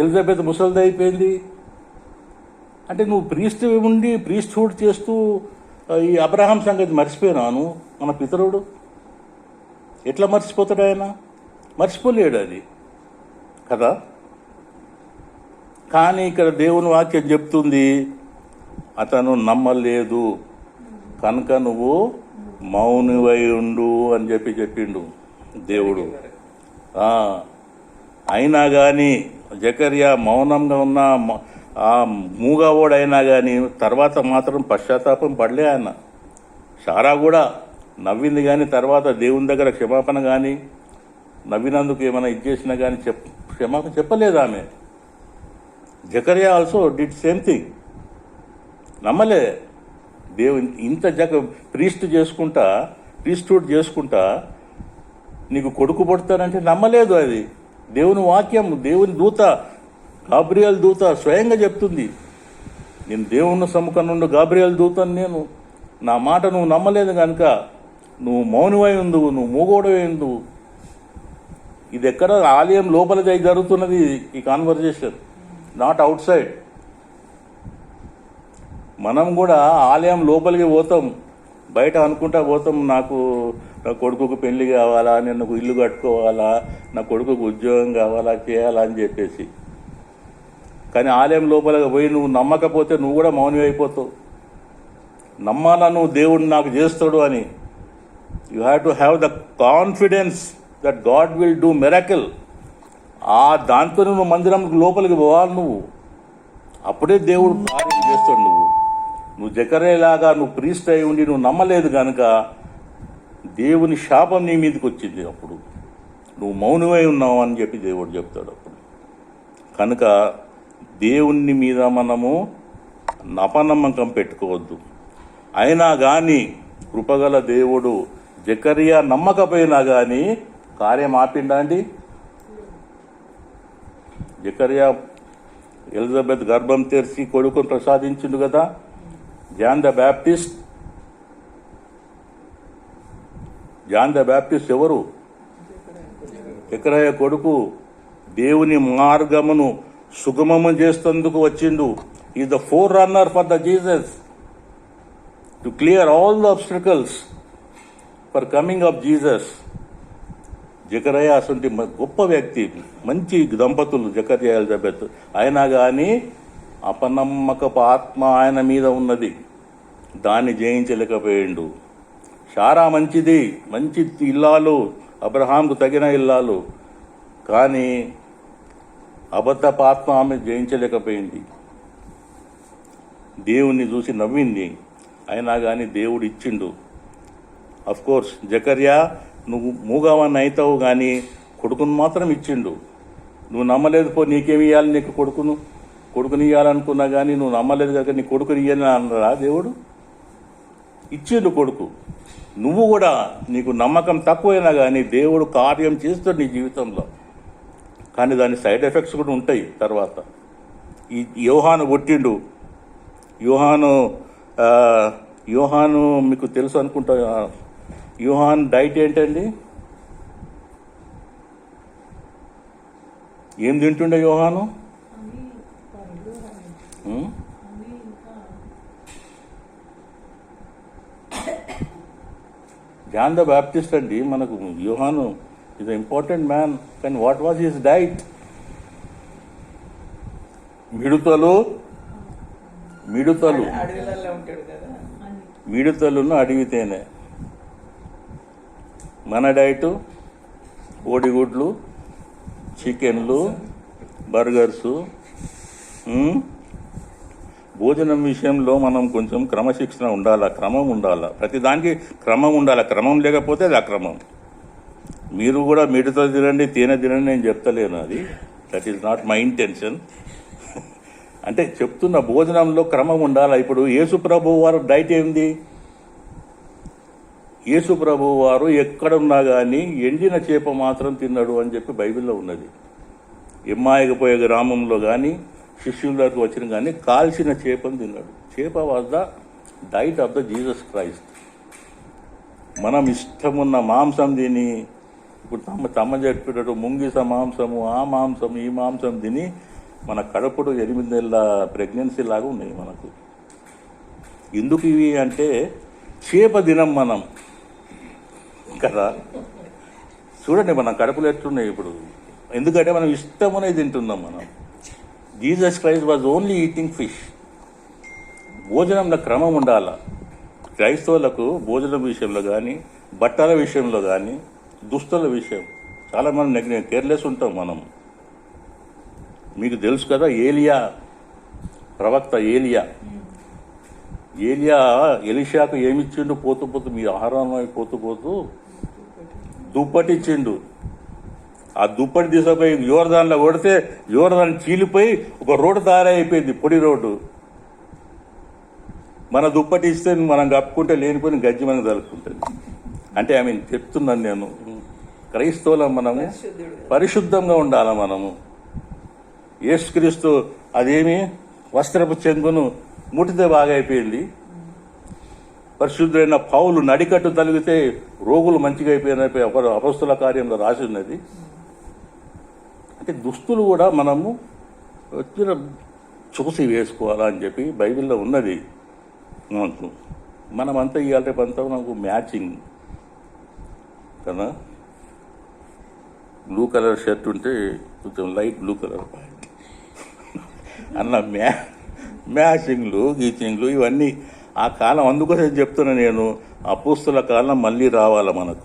ఎలిజబెత్ ముసలిది అయిపోయింది అంటే నువ్వు ప్రీస్ట్ ఉండి ప్రీస్ట్హుడ్ చేస్తూ ఈ అబ్రహాం సంగతి మర్చిపోయినాను. మన పితరుడు ఎట్లా మర్చిపోతాడు? ఆయన మర్చిపోలేడు అది కదా. కానీ ఇక్కడ దేవుని వాక్యం చెప్తుంది అతను నమ్మలేదు కనుక నువ్వు మౌనివై ఉండు అని చెప్పిండు దేవుడు. అయినా కానీ జకర్యా మౌనంగా ఉన్న ఆ మూగవాడైనా కానీ తర్వాత మాత్రం పశ్చాత్తాపం పడలే ఆయన. సారా కూడా నవ్వింది కానీ తర్వాత దేవుని దగ్గర క్షమాపణ కానీ నవ్వినందుకు ఏమైనా ఇచ్చేసినా కానీ క్షమాపణ చెప్పలేదు ఆమె. జకర్యా ఆల్సో డిడ్ సేమ్ థింగ్. నమ్మలే. దేవుని ఇంత ప్రీస్ట్హుడ్ చేసుకుంటా నీకు కొడుకు పుడతానంటే నమ్మలేదు. అది దేవుని వాక్యం, దేవుని దూత, గాబ్రియల్ దూత స్వయంగా చెప్తుంది. నేను దేవుని సముఖం నుండి గాబ్రియల్ దూతను నేను, నా మాట నువ్వు నమ్మలేదు కనుక నువ్వు మౌనమై ఉందువు, నువ్వు మూగోడవై ఉందువు. ఇది ఎక్కడ ఆలయం లోపల జరుగుతున్నది ఈ కాన్వర్జేషన్, నాట్ అవుట్ సైడ్. మనం కూడా ఆలయం లోపలికి పోతాం, బయట అనుకుంటా పోతాం, నాకు నా కొడుకుకు పెళ్లి కావాలా, నేను ఇల్లు కట్టుకోవాలా, నా కొడుకుకు ఉద్యోగం కావాలా, చేయాలా అని చెప్పేసి. కానీ ఆలయం లోపలికి పోయి నువ్వు నమ్మకపోతే నువ్వు కూడా మౌనం అయిపోతావు. నమ్మాలా నువ్వు దేవుడు నాకు చేస్తాడు అని. You have to have the confidence that God will do miracle. దాంతో నువ్వు మందిరం లోపలికి పోవాలి. నువ్వు అప్పుడే దేవుడు కార్యం చేస్తాడు. నువ్వు జకర్యాలాగా నువ్వు ప్రీస్ట్ అయి ఉండి నువ్వు నమ్మలేదు కనుక దేవుని శాపం నీ మీదకి వచ్చింది. అప్పుడు నువ్వు మౌనమై ఉన్నావు అని దేవుడు చెప్తాడు అప్పుడు. కనుక దేవుని మీద మనము అపనమ్మకం పెట్టుకోవద్దు. అయినా కానీ కృపగల దేవుడు జకర్యా నమ్మకపోయినా కానీ కార్యం ఆపిండా అండి? జకర్యా ఎలిజబెత్ గర్భం తెరిచి కొడుకును ప్రసాదించిండు కదా. జాన్ ద బ్యాప్టిస్ట్ ఎవరు? జకర్యా కొడుకు. దేవుని మార్గమును సుగమము చేసేందుకు వచ్చిండు. Is the forerunner for the Jesus to clear all the obstacles for coming of Jesus. జకర్యా అసలు గొప్ప వ్యక్తి, మంచి దంపతులు జకర్యా ఎలిజబెత్. అయినా కానీ అపనమ్మకపు ఆత్మ ఆయన మీద ఉన్నది, దాన్ని జయించలేకపోయిండు. శారా మంచిది, మంచి ఇల్లాలు, అబ్రహాంకు తగిన ఇల్లాలు, కానీ అబద్ధపు ఆత్మ ఆమె జయించలేకపోయింది. దేవుణ్ణి చూసి నవ్వింది, అయినా కానీ దేవుడు ఇచ్చిండు. అఫ్కోర్స్ జకర్యా నువ్వు మూగవాన్ని అవుతావు కానీ కొడుకును మాత్రం ఇచ్చిండు. నువ్వు నమ్మలేదు, నీకేమి ఇవ్వాలి, నీకు కొడుకుని ఇవ్వాలనుకున్నా కానీ నువ్వు నమ్మలేదు కనుక నీ కొడుకుని ఇయ్యని అన్నారా దేవుడు? ఇచ్చిండు కొడుకు. నువ్వు కూడా నీకు నమ్మకం తక్కువైనా కానీ దేవుడు కార్యం చేస్తాడు నీ జీవితంలో. కానీ దాని సైడ్ ఎఫెక్ట్స్ కూడా ఉంటాయి తర్వాత. ఈ యోహాను పుట్టిండు. యోహాను మీకు తెలుసు అనుకుంటా. యోహాన్ డైట్ ఏంటండి? ఏం తింటుండే యోహాను? జాన్ ద బ్యాప్టిస్ట్ అండి మనకు. యోహాను ఈజ్ ఇంపార్టెంట్ మ్యాన్, కానీ వాట్ వాజ్ హిస్ డైట్? మిడుతలును అడిగితేనే. మన డైటు కోడిగుడ్లు, చికెన్లు, బర్గర్సు. భోజనం విషయంలో మనం కొంచెం క్రమశిక్షణ ఉండాలా, క్రమం ఉండాలా. ప్రతిదానికి క్రమం ఉండాలా. క్రమం లేకపోతే అది అక్రమం. మీరు కూడా మిడత తినండి, తేనె తినండి నేను చెప్తలేను, అది that is not my intention. అంటే చెప్తున్న భోజనంలో క్రమం ఉండాలా. ఇప్పుడు యేసుప్రభు వారు డైట్ ఏంది? యేసుప్రభు వారు ఎక్కడున్నా కానీ ఎండిన చేప మాత్రం తిన్నాడు అని చెప్పి బైబిల్లో ఉన్నది. ఎమ్మాయికి పోయే గ్రామంలో కానీ శిష్యుల దగ్గరకు వచ్చిన కానీ కాల్చిన చేపను తిన్నాడు. చేప was the diet of the Jesus Christ. మనం ఇష్టమున్న మాంసం తిని, ఇప్పుడు తమ్మ చెప్పేటట్టు ముంగిస మాంసము, ఆ మాంసం, ఈ మాంసం తిని మన కడుపుడు 8 నెలల ప్రెగ్నెన్సీ లాగా ఉన్నాయి మనకు. ఎందుకు ఇవి అంటే చేప తినం మనం కదా. చూడండి మన కడుపులు ఎట్లున్నాయి ఇప్పుడు. ఎందుకంటే మనం ఇష్టమనే తింటున్నాం మనం. Jesus Christ was only eating fish. భోజనంలో క్రమం ఉండాల. క్రైస్తవులకు భోజనం విషయంలో కానీ, బట్టల విషయంలో కానీ, దుస్తుల విషయం చాలామంది కేర్లెస్ ఉంటాం మనం. మీకు తెలుసు కదా, ఏలియా ప్రవక్త ఏలియా ఎలీషాకు ఏమిచ్చిండు? పోతూ పోతూ మీ ఆహారం పోతూ దుప్పటి ఇచ్చిండు. ఆ దుప్పటి తీసుకుపోయి యోర్దాన్లో కొడితే యోర్దాన్ చీలిపోయి ఒక రోడ్డు తయారైపోయింది, పొడి రోడ్డు. మన దుప్పటి ఇస్తే మనం కప్పుకుంటే లేనిపోయిన గజ్జి మనకు తలుపుకుంటుంది. అంటే చెప్తున్నాను నేను, క్రైస్తవులం మనము పరిశుద్ధంగా ఉండాలి. మనము యేసుక్రీస్తు అదేమి వస్త్రపు చెంగును ముట్టితే బాగా అయిపోయింది. పరిశుద్ధుడైన పౌలు నడికట్టు తలిగితే రోగులు మంచిగా అయిపోయినప్పుడు ఒకరు అపొస్తలుల కార్యంలో రాసి ఉన్నది. అంటే దుస్తులు కూడా మనము చూసి వేసుకోవాలా అని చెప్పి బైబిల్లో ఉన్నది. మనమంతా ఇవాళ రేపంతా నాకు మ్యాచింగ్ కదా. బ్లూ కలర్ షర్ట్ ఉంటే కొంచెం లైట్ బ్లూ కలర్ ప్యాంట్ అన్న మ్యాచింగ్లు గీచింగ్లు ఇవన్నీ ఆ కాలం. అందుకోసం చెప్తున్నా నేను, అపోస్తలుల కాలం మళ్ళీ రావాలి మనకు.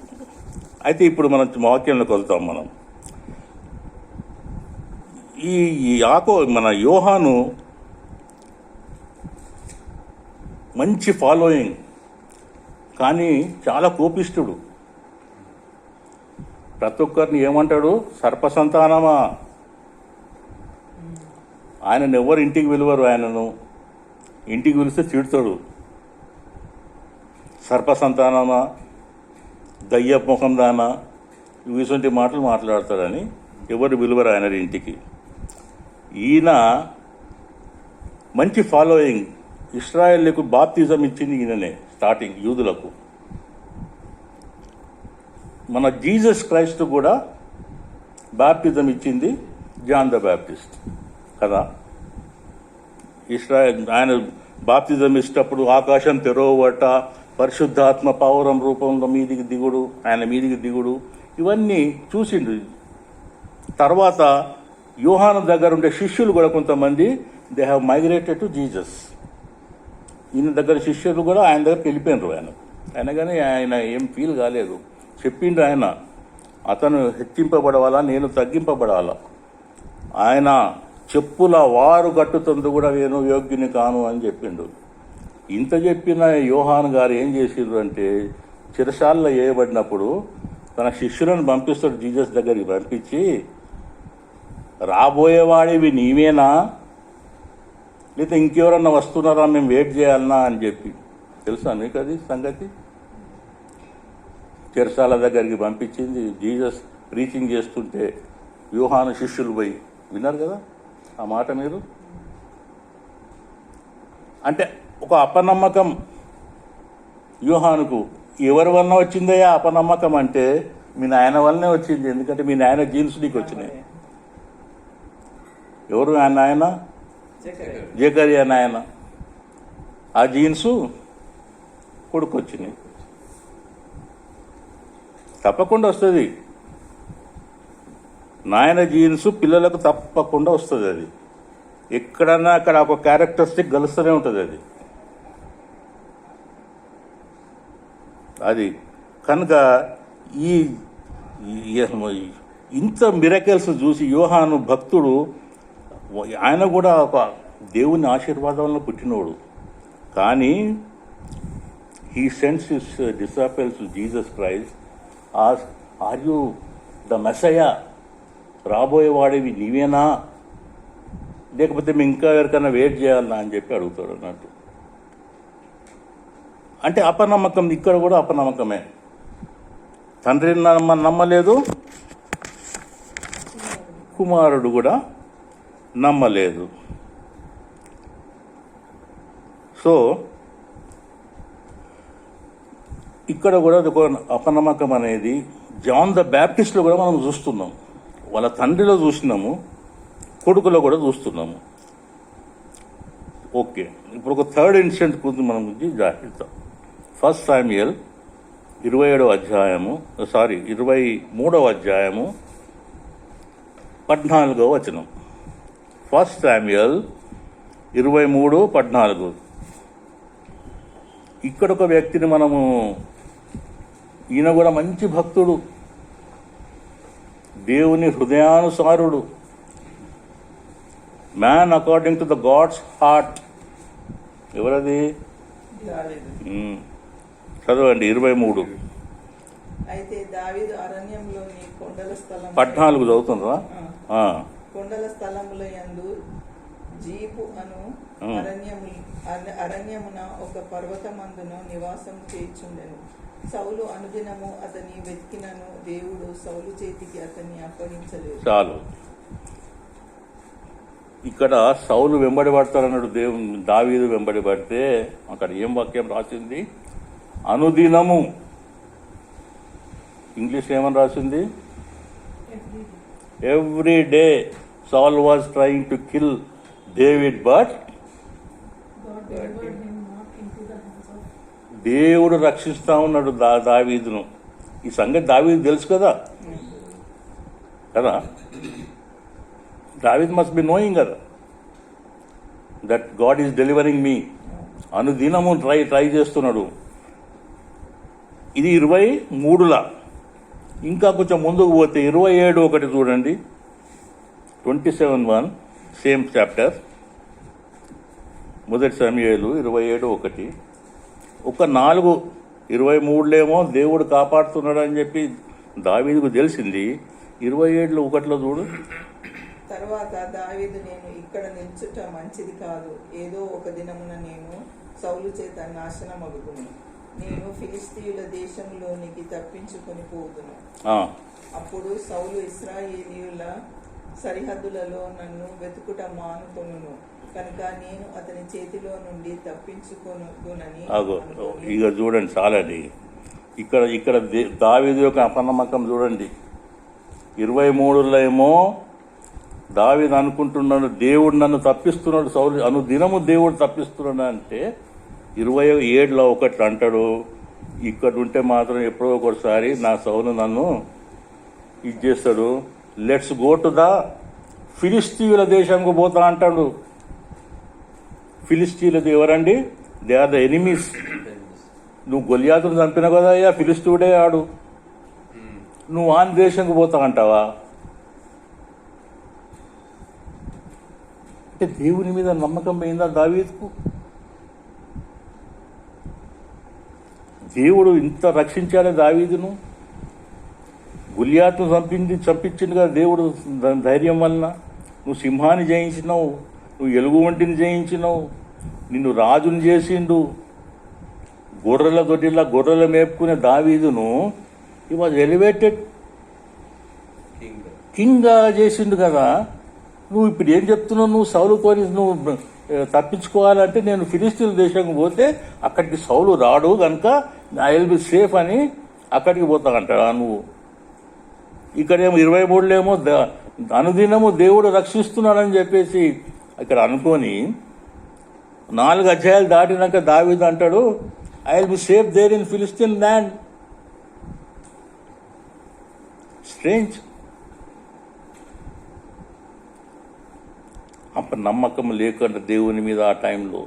అయితే ఇప్పుడు మనం వాక్యంలోకి వెళ్తాం. మనం మన యోహాను మంచి ఫాలోయింగ్, కానీ చాలా కోపిష్ఠుడు. ప్రతి ఒక్కరిని ఏమంటాడు? సర్పసంతానమా. ఆయనను ఎవరు ఇంటికి పిలువరు. ఆయనను ఇంటికి పిలిస్తే తిడతాడు. సర్పసంతానమా, దయ్య ముఖం దానా, ఇటువంటి మాటలు మాట్లాడతాడని ఎవరు పిలువరు ఆయన ఇంటికి. ఈయన మంచి ఫాలోయింగ్. ఇస్రాయేళ్లకు బాప్తిజం ఇచ్చింది ఈయననే, స్టార్టింగ్ యూదులకు. మన జీసస్ క్రైస్ట్ కూడా బాప్తిజం ఇచ్చింది జాన్ ద బాప్టిస్ట్ కదా. ఆయన బాప్తిజం ఇచ్చేటప్పుడు ఆకాశం తెరవబట్ట, పరిశుద్ధాత్మ పౌరం రూపంలో మీదికి దిగుడు, ఆయన మీదికి దిగుడు, ఇవన్నీ చూసిండు. తర్వాత యోహాను దగ్గర ఉండే శిష్యులు కూడా కొంతమంది they have migrated to Jesus. ఈయన దగ్గర శిష్యులు కూడా ఆయన దగ్గరికి వెళ్ళిపోయినారు. ఆయన కానీ ఆయన ఏం ఫీల్ కాలేదు. చెప్పిండు ఆయన, అతను హెచ్చింపబడవాలా, నేను తగ్గింపబడాలా. ఆయన చెప్పుల వారు కట్టుతందు కూడా నేను యోగ్యుని కాను అని చెప్పిండు. ఇంత చెప్పిన యోహాను గారు ఏం చేసిండ్రు అంటే, చిరసాల్లో వేయబడినప్పుడు తన శిష్యులను పంపిస్తాడు జీసస్ దగ్గరికి. పంపించి, రాబోయేవాడివి నీవేనా, లేదా ఇంకెవరన్నా వస్తున్నారా, మేము వెయిట్ చేయాలన్నా అని చెప్పి. తెలుసా మీకు అది సంగతి? చెరసాల దగ్గరికి పంపించింది. జీసస్ ప్రీచింగ్ చేస్తుంటే యోహాను శిష్యులు పోయి విన్నారు కదా ఆ మాట మీరు. అంటే ఒక అపనమ్మకం యోహానుకు. ఎవరి వలన వచ్చిందయ్యా అపనమ్మకం అంటే, మీ నాయన వల్లనే వచ్చింది. ఎందుకంటే మీ నాయన జీన్స్ నీకు వచ్చినాయి. ఎవరు ఆయన నాయన? జకరియా నాయన. ఆ జీన్సు కొడుకు వచ్చినాయి. తప్పకుండా వస్తుంది. నాయన జీన్స్ పిల్లలకు తప్పకుండా వస్తుంది. అది ఎక్కడన్నా అక్కడ ఒక క్యారెక్టరిస్టిక్ కలుస్తూనే ఉంటుంది. అది కనుక ఇంత మిరకల్స్ చూసి యోహాను భక్తుడు, ఆయన కూడా ఒక దేవుని ఆశీర్వాదంలో పుట్టినోడు. కానీ he sends his disciples to Jesus Christ, are you the Messiah, రాబోయేవాడివి నీవేనా, లేకపోతే మేము ఇంకా ఎవరికైనా వెయిట్ చేయాలన్నా అని చెప్పి అడుగుతాడు అన్నట్టు. అంటే అపనమ్మకం ఇక్కడ కూడా అపనమ్మకమే. తండ్రిని నమ్మలేదు, కుమారుడు కూడా నమ్మలేదు. సో ఇక్కడ కూడా ఒక అపనమ్మకం అనేది జాన్ ద బ్యాప్టిస్ట్లో కూడా మనం చూస్తున్నాం. వాళ్ళ తండ్రిలో చూసినాము, కొడుకులో కూడా చూస్తున్నాము. ఓకే, ఇప్పుడు ఒక థర్డ్ ఇన్సిడెంట్ గురించి మనం జాగ్రత్త. 1 శామ్యూయల్ 23వ అధ్యాయము 14వ వచనం. 1 శామ్యూయల్ 23:14. ఇక్కడ ఒక వ్యక్తిని మనము, ఈయన కూడా మంచి భక్తుడు, దేవుని హృదయానుసారుడు, man according to the God's heart. ఎవరది? చదవండి 23. అయితే దావీదు అరణ్యంలోని కొండల స్థలం 14 చదువుతుందా? కొండల స్థలముల యందు జీపు అను అరణ్యమున ఒక పర్వతమందును నివాసం చేయుచుండెను. సౌలు అనుదినము అతని వెతికినను దేవుడు సౌలు చేతికి అతన్ని అప్పగించలేదు. చాలు. ఇక్కడ సౌలు వెంబడి పడతారన్నాడు దావీదు వెంబడి పడితే అక్కడ ఏం వాక్యం రాసింది? అనుదినము. ఇంగ్లీష్ ఏమని రాసింది? Every day Saul was trying to kill David, but దేవుడు రక్షిస్తా ఉన్నాడు దావీదును. ఈ సంగతి దావీదు తెలుసు కదా. దావీద్ మస్ట్ బి నోయింగ్ కదా దట్ గాడ్ ఈజ్ డెలివరింగ్ మీ. అనుదినము ట్రై చేస్తున్నాడు. ఇది 23లా. ఇంకా కొంచెం ముందుకు పోతే 27:1 చూడండి. 27:1 సేమ్ చాప్టర్, 1 సమూయేలు 27:1. ఒక 4:23 దేవుడు కాపాడుతున్నాడు అని చెప్పి దావీదుకు తెలిసింది. 27:1 చూడు. తర్వాత దావీదు, నేను ఇక్కడ నిల్చుట మంచిది కాదు, ఏదో ఒక దినమున నేను సౌలు చేత నాశనమగుదును, నేను ఫిలిస్తీయుల దేశంలోనికి తప్పించుకొని పోదును. అప్పుడు సౌలు ఇశ్రాయేలీయుల సరిహద్దులలో నన్ను వెతుకుట మానుకొనును, కనుక నేను అతని చేతిలో నుండి తప్పించుకొనునని. ఇక చూడండి చాలండి. ఇక్కడ దావీదు యొక్క అపనమ్మకం చూడండి. 23లో దావీదు అనుకుంటున్నాడు దేవుడు నన్ను తప్పిస్తున్నాడు, సౌలు అనుదినము దేవుడు తప్పిస్తున్నాడు అంటే 27:1 అంటాడు. ఇక్కడ ఉంటే మాత్రం ఎప్పుడో ఒకసారి నా సౌలు నన్ను ఇది చేస్తాడు. లెట్స్ గో టు ద ఫిలిస్తీయుల దేశంకు పోతా అంటాడు. ఫిలిస్తీయులది ఎవరండి? They are the enemies. నువ్వు గొలియాతును చంపిన కదా అయ్యా, ఫిలిస్తీయుడే ఆడు. నువ్వు ఆ దేశంకు పోతా అంటావా? అంటే దేవుని మీద నమ్మకం పోయిందా దావీదుకు? దేవుడు ఇంత రక్షించాడే దావీదును. గులియాతును చంపించింది కదా దేవుడు ధైర్యం వలన. నువ్వు సింహాన్ని జయించినావు, నువ్వు ఎలుగు వంటిని జయించినావు, నిన్ను రాజుని చేసిండు. గొర్రెల దొడ్డిలా గొర్రెలు మేపుకునే దావీదును ఈ వాజ్ ఎలివేటెడ్ కింగ్గా చేసిండు కదా. నువ్వు ఇప్పుడు ఏం చెప్తున్నావు? నువ్వు సౌలుతోని నువ్వు తప్పించుకోవాలంటే నేను ఫిలిస్తీన్ దేశంకి పోతే అక్కడికి సౌలు రాడు కనుక ఐ విల్ బి సేఫ్ అని అక్కడికి పోతానంటాడా నువ్వు? ఇక్కడేమో 23లో అనుదినము దేవుడు రక్షిస్తున్నాడని చెప్పేసి ఇక్కడ అనుకొని 4 అధ్యాయాలు దాటినాక దావీదు అంటాడు I will be safe there in Philistine land. Strange. అప్పుడు నమ్మకం లేకుండా దేవుని మీద ఆ టైంలో.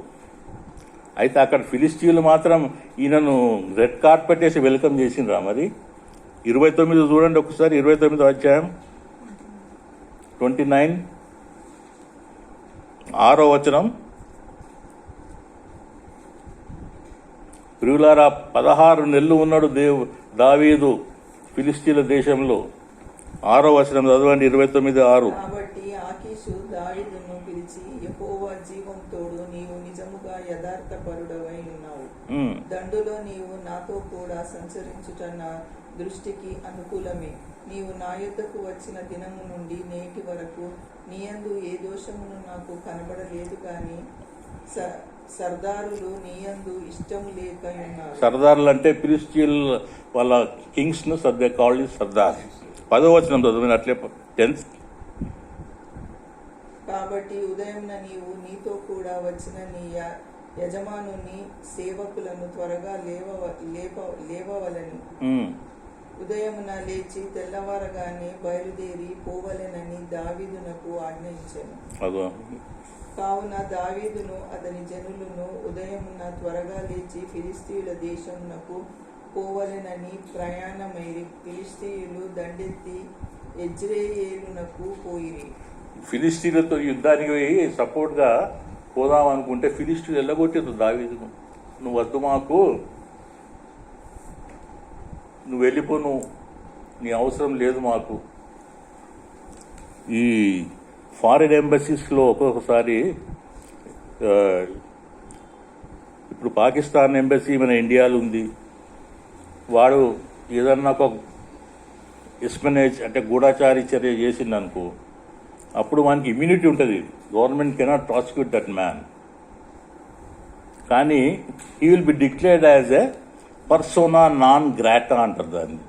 అయితే అక్కడ ఫిలిస్తీన్లు మాత్రం ఈయనను రెడ్ కార్పెట్ వేసి వెల్కమ్ చేసిండ్రా మరి. 29 చూడండి ఒకసారి. 29 అధ్యాయం 29 6వ వచనం. ప్రియులారా 16 నెలలు ఉన్నాడు దావీదు ఫిలిస్తీన్ల దేశంలో. 6వ వచనం చదవండి. 29:6. కాబట్టి ఆకీషు దావీదును పిలిచి, యెహోవా జీవం తోడు, నీవు నిజముగా యథార్థపరుడవై ఉన్నావు. దండులో నీవు నాతో కూడా సంచరించుట నా దృష్టికి అనుకూలమే. నీవు నా యొద్దకు వచ్చిన దినము నుండి నేటి వరకు నీయందు ఏ దోషమును నాకు కనబడలేదు గాని సర్దారులు నీయందు ఇష్టం లేక ఉన్నారు. సర్దారులు అంటే ఫిలిస్తీన్ వాళ్ళ కింగ్స్ ను కాల్డ్ సర్దార్. 10వ వచనం చదివిన అట్లే 10th. కాబట్టి ఉదయంన నీవు నీతో కూడా వచ్చిన నీ యజమానుని సేవకులను త్వరగా లేవవలని ఉదయమున లేచి తెల్లవారగానే బయలుదేరి పోవలెనని దావీదునకు ఆజ్ఞయించెను. అదో కావున దావీదును అతని జనులను ఉదయమున త్వరగా లేచి ఫిలిస్తీయుల దేశమునకు పోవలెనని ప్రయాణమైరి. ఫిలిస్తీయులు దండెత్తి యెజ్రెయేలునకు పోయిరి. ఫిలిస్తీన్లతో యుద్ధానికి పోయి సపోర్ట్గా పోదాం అనుకుంటే ఫిలిస్తీన్లు వెళ్ళగొట్టారు దావీదును. నువ్వు వద్దు మాకు, నువ్వు వెళ్ళిపో, నువ్వు నీ అవసరం లేదు మాకు. ఈ ఫారిన్ ఎంబసీస్లో ఒక్కొక్కసారి ఇప్పుడు పాకిస్తాన్ ఎంబసీ మన ఇండియాలో ఉంది. వాడు ఏదన్నా ఒక ఎస్పెనేజ్ అంటే గూఢాచారి చర్య చేసిందనుకో, అప్పుడు వానికి ఇమ్యూనిటీ ఉంటుంది. Government cannot prosecute that man. కానీ he will be declared as a persona non grata అంటారు దాన్ని.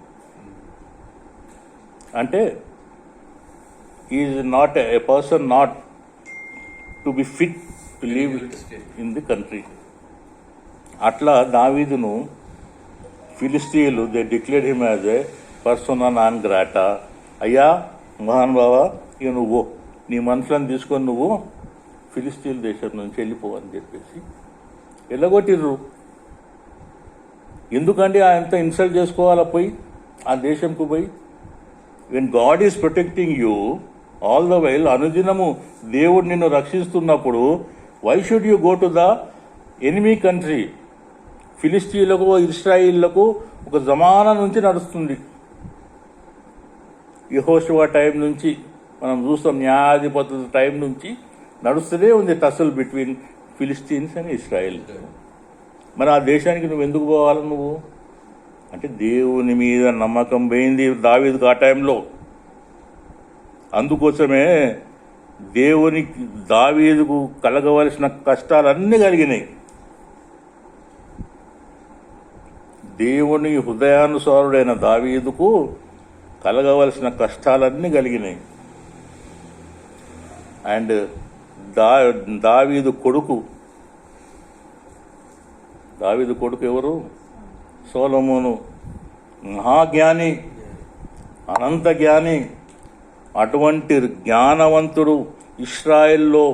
అంటే is not a person not to be fit to live in the country. అట్లా దావీదును ఫిలిస్తీన్లు they declared him as a persona non grata. అయ్యా మహాన్ బావా, ఇక నువ్వు నీ మనుషులను తీసుకొని నువ్వు ఫిలిస్తీన్ దేశం నుంచి వెళ్ళిపో అని చెప్పేసి వెళ్ళగొట్టిర్రు. ఎందుకంటే ఆయనతో ఇన్సల్ట్ చేసుకోవాలా పోయి ఆ దేశంకు పోయి? When God is protecting you all the while, అనుదినము దేవుడు నిన్ను రక్షిస్తున్నప్పుడు why should you go to the enemy country? ఫిలిస్తీన్లకు ఇస్రాయిల్లకు ఒక జమానా నుంచి నడుస్తుంది. యెహోషువ టైం నుంచి మనం చూస్తాం, న్యాయాధిపతుల టైం నుంచి నడుస్తూనే ఉంది టసల్ బిట్వీన్ ఫిలిస్తీన్స్ అండ్ ఇస్రాయిల్. మరి ఆ దేశానికి నువ్వు ఎందుకు పోవాలి? నువ్వు అంటే దేవుని మీద నమ్మకం పోయింది దావీదుకు ఆ టైంలో. అందుకోసమే దేవునికి దావీదుకు కలగవలసిన కష్టాలన్నీ కలిగినాయి. దేవుని హృదయానుసారుడైన దావీదుకు కలగవలసిన కష్టాలన్నీ కలిగినాయి. అండ్ దావీదు కొడుకు ఎవరు? సొలొమోను. మహాజ్ఞాని, అనంత జ్ఞాని. అటువంటి జ్ఞానవంతుడు ఇశ్రాయేల్లో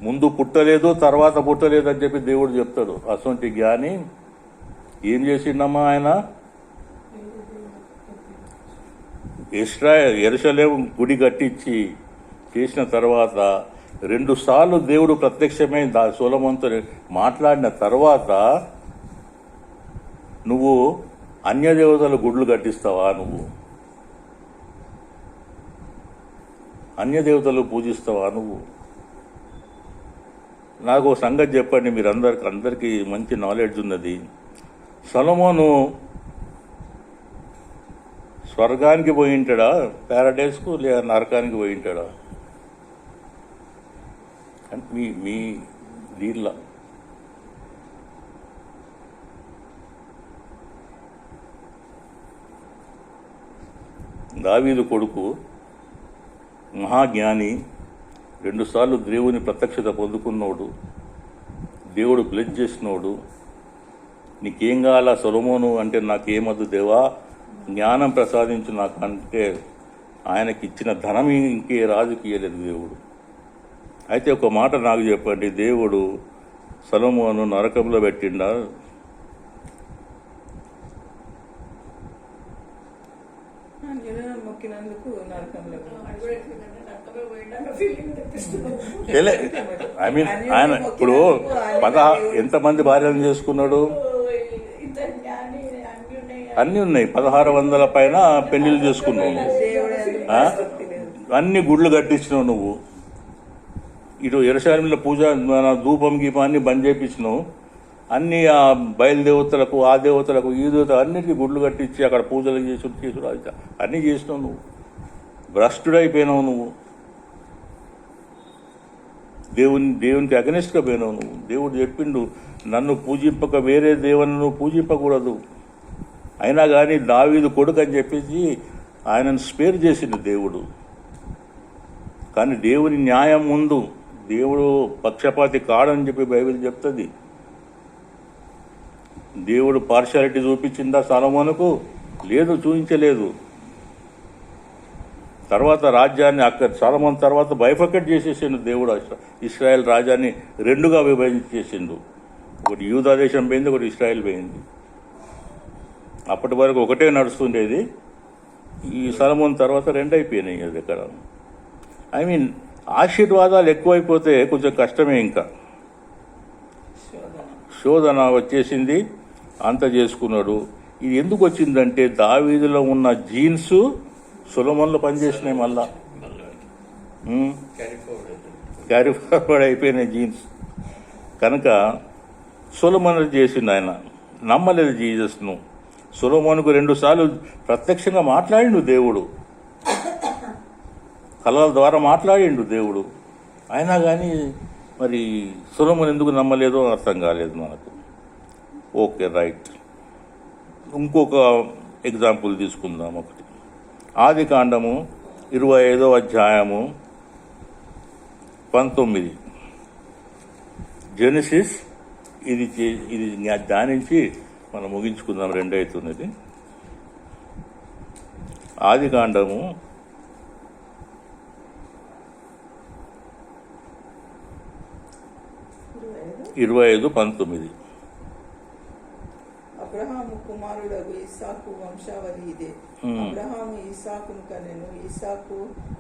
ముందు పుట్టలేదు, తర్వాత పుట్టలేదు అని చెప్పి దేవుడు చెప్తాడు. అటువంటి జ్ఞాని ఏం చేసిండమ్మా ఆయన? యెరూషలేము గుడి కట్టించి చేసిన తర్వాత 2 సార్లు దేవుడు ప్రత్యక్షమై సొలొమోనుతో మాట్లాడిన తర్వాత నువ్వు అన్యదేవతల గుడులు కట్టిస్తావా? నువ్వు అన్యదేవతలు పూజిస్తావా? నువ్వు నాకు ఒక సంగతి చెప్పండి, మీరు అందరికీ మంచి నాలెడ్జ్ ఉన్నది. సొలొమోను స్వర్గానికి పోయింటాడా, ప్యారడైస్కు, లేదా నరకానికి పోయింటాడా? మీ దీనిలో దావీదు కొడుకు మహాజ్ఞాని, 2 సార్లు దేవుని ప్రత్యక్షత పొందుకున్నోడు, దేవుడు బ్లెస్ చేసినోడు. నీకేం కావాలా సొలొమోను అంటే? నాకేమద్దు దేవా, జ్ఞానం ప్రసాదించు నాకు అంటే ఆయనకి ఇచ్చిన ధనం ఇంకే రాజుకి ఇయ్యలేదు దేవుడు. అయితే ఒక మాట నాకు చెప్పండి, దేవుడు సొలొమోను నరకంలో పెట్టిండా? ఐ మీన్ ఆయన ఇప్పుడు ఎంతమంది భార్యలను చేసుకున్నాడు? అన్నీ ఉన్నాయి. 1600 పైన పెళ్లిళ్ళు చేసుకున్నావు. అన్ని గుళ్ళు కట్టించినావు నువ్వు. ఇటు యెరూషలేములో పూజ ధూపం గీపం అన్ని బంద్ చేయించినావు. అన్ని ఆ బయలుదేవతలకు, ఆ దేవతలకు, ఈ దేవతలు అన్నిటికీ గుడ్లు కట్టించి అక్కడ పూజలు చేసుడు అన్నీ చేసినావు. నువ్వు భ్రష్టుడైపోయినావు. నువ్వు దేవునికి అగనిస్ట్గా పోయినావు. నువ్వు దేవుడు చెప్పిండు, నన్ను పూజింపక వేరే దేవుని పూజింపకూడదు. అయినా కానీ దావీదు కొడుకు అని చెప్పేసి ఆయనను స్పేర్ చేసిండు దేవుడు. కానీ దేవుని న్యాయం ముందు దేవుడు పక్షపాతి కాడని చెప్పి బైబిల్ చెప్తుంది. దేవుడు పార్షాలిటీ చూపించిందా సొలొమోనుకు? లేదు, చూపించలేదు. తర్వాత రాజ్యాన్ని అక్కడ సొలొమోను తర్వాత బైఫర్కేట్ చేసేసిండు దేవుడు. ఇశ్రాయేల్ రాజ్యాన్ని రెండుగా విభజించేసిండు. ఒకటి యూదా దేశం పోయింది, ఒకటి ఇశ్రాయేల్ పోయింది. అప్పటి వరకు ఒకటే నడుస్తుండేది. ఈ సొలొమోను తర్వాత రెండు అయిపోయినాయి. అది ఎక్కడ ఆశీర్వాదాలు ఎక్కువైపోతే కొంచెం కష్టమే. ఇంకా శోధన వచ్చేసింది, అంత చేసుకున్నాడు. ఇది ఎందుకు వచ్చిందంటే దావీదులో ఉన్న జీన్స్ సొలొమోనులో పనిచేసినాయి. మళ్ళా క్యారీ ఫార్వర్డ్ అయిపోయినాయి జీన్స్. కనుక సొలొమోను చేసిండు. ఆయన నమ్మలేదు జీసస్ను. సొలొమోనుకు 2 సార్లు ప్రత్యక్షంగా మాట్లాడిండు దేవుడు, కళల ద్వారా మాట్లాడిండు దేవుడు. అయినా కానీ మరి సొలొమోను ఎందుకు నమ్మలేదో అర్థం కాలేదు మనకు. Okay, right. ఇంకొక ఎగ్జాంపుల్ తీసుకుందాం. ఒకటి ఆదికాండము 25వ అధ్యాయము 19. జెనసిస్ ఇది ధ్యానించి మనం ముగించుకుందాం. 2 అవుతున్నది. ఆదికాండము 25:19. అబ్రహాము కుమారుడగు ఇస్సాకు వంశావళి ఇదే. అబ్రహాము ఇస్సాకును కనెను. ఇస్సాకు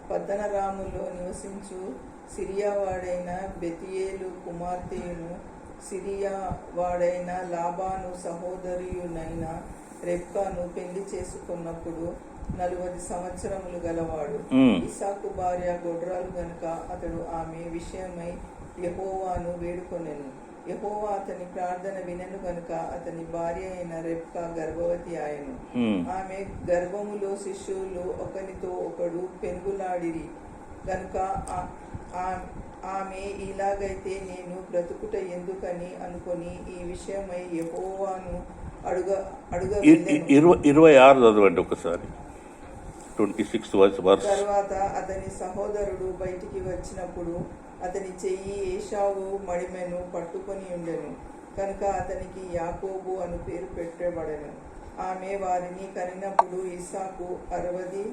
పద్దనరాములో నివసించు సిరియా వాడైన బెతియేలు కుమార్తెయును సిరియా వాడైన లాబాను సహోదరియునైన రెబ్కాను పెళ్లి చేసుకున్నప్పుడు 40 సంవత్సరములు గలవాడు. ఇస్సాకు భార్య గొడ్రాలు గనుక అతడు ఆమె విషయమై యెహోవాను వేడుకొనెను. యెహోవా అతని ప్రార్థన వినెను గనుక అతని భార్య అయిన రెబ్కా గర్భవతి ఆయను. ఆమె గర్భములో శిశువులు ఒకనితో ఒకడు పెనుగులాడిరి గనుక ఆమె ఇలాగైతే నేను బ్రతుకుట ఎందుకని అనుకొని ఈ విషయమై యెహోవాను అడుగ 26 చదవండి ఒకసారి. 26 వర్స్. తర్వాత అతని సహోదరుడు బయటికి వచ్చినప్పుడు అతని చెయ్యి ఏశావు మడిమెను పట్టుకొని ఉండెను కనుక అతనికి యాకోబు అను పేరు పెట్టబడెను. ఆమె వారిని కనినప్పుడు ఇస్సాకు 60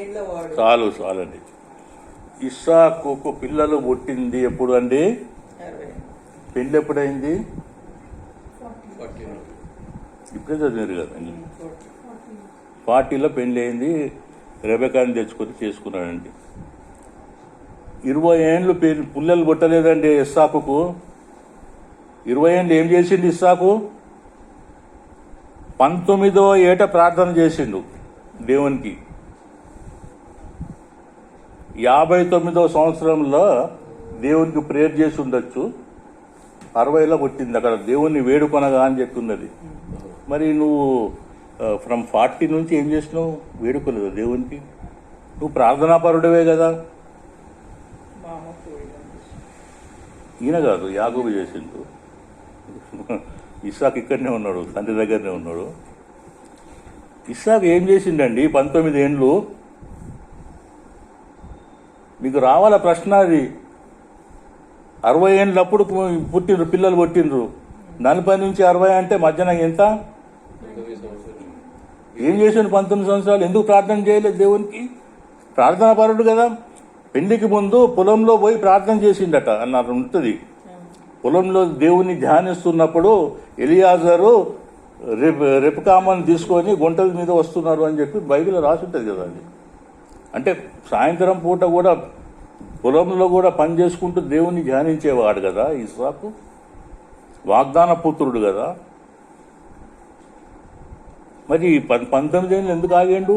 ఏళ్లవాడు. చాలండి. ఇస్సాకు పిల్లలు పుట్టింది ఎప్పుడు అండి? పెళ్ళి ఎప్పుడైంది? ఇప్పుడే చదివారు కదండి. 40లో పెళ్ళి అయింది. రెబెకాని తెచ్చుకొని చేసుకున్నాడండి. 20 ఏండ్లు పిల్లలు పుట్టలేదండి ఇస్సాకుకు. 20 ఏండ్లు ఏం చేసిండు ఇస్సాకు? 19వ ఏట ప్రార్థన చేసిండు దేవునికి. 59వ సంవత్సరంలో దేవునికి ప్రేయర్ చేసి ఉండొచ్చు. 60లో పుట్టింది. అక్కడ దేవుణ్ణి వేడుకొనగా అని చెప్తున్నది. మరి నువ్వు ఫ్రమ్ 40 నుంచి ఏం చేసినావు? వేడుకోలేదు దేవునికి. నువ్వు ప్రార్థనాపరుడవే కదా. ఈయన కాదు, యాకోబు చేసిండు. ఇస్సాకు ఇక్కడనే ఉన్నాడు, తండ్రి దగ్గరనే ఉన్నాడు. ఇస్సాకు ఏం చేసిండండి 19 ఏండ్లు? మీకు రావాల ప్రశ్న అది. 60 ఏండ్లప్పుడు పుట్టిండ్రు, పిల్లలు పుట్టిండ్రు. 40 నుంచి 60 అంటే మధ్యాహ్నం ఎంత? ఏం చేసిండు 19 సంవత్సరాలు? ఎందుకు ప్రార్థన చేయలేదు దేవునికి? ప్రార్థనా పరుడు కదా. పెళ్లికి ముందు పొలంలో పోయి ప్రార్థన చేసిండట అన్నారు ఉంటుంది. పొలంలో దేవుని ధ్యానిస్తున్నప్పుడు ఎలియాజరు రెప్కామని తీసుకొని గుంటల మీద వస్తున్నారు అని చెప్పి బైబిల్లో రాసి ఉంటుంది కదా. అది అంటే సాయంత్రం పూట కూడా పొలంలో కూడా పని చేసుకుంటూ దేవుని ధ్యానించేవాడు కదా ఇస్సాకు. వాగ్దాన పుత్రుడు కదా. మరి 19 ఏళ్ళు ఎందుకు ఆగేండు?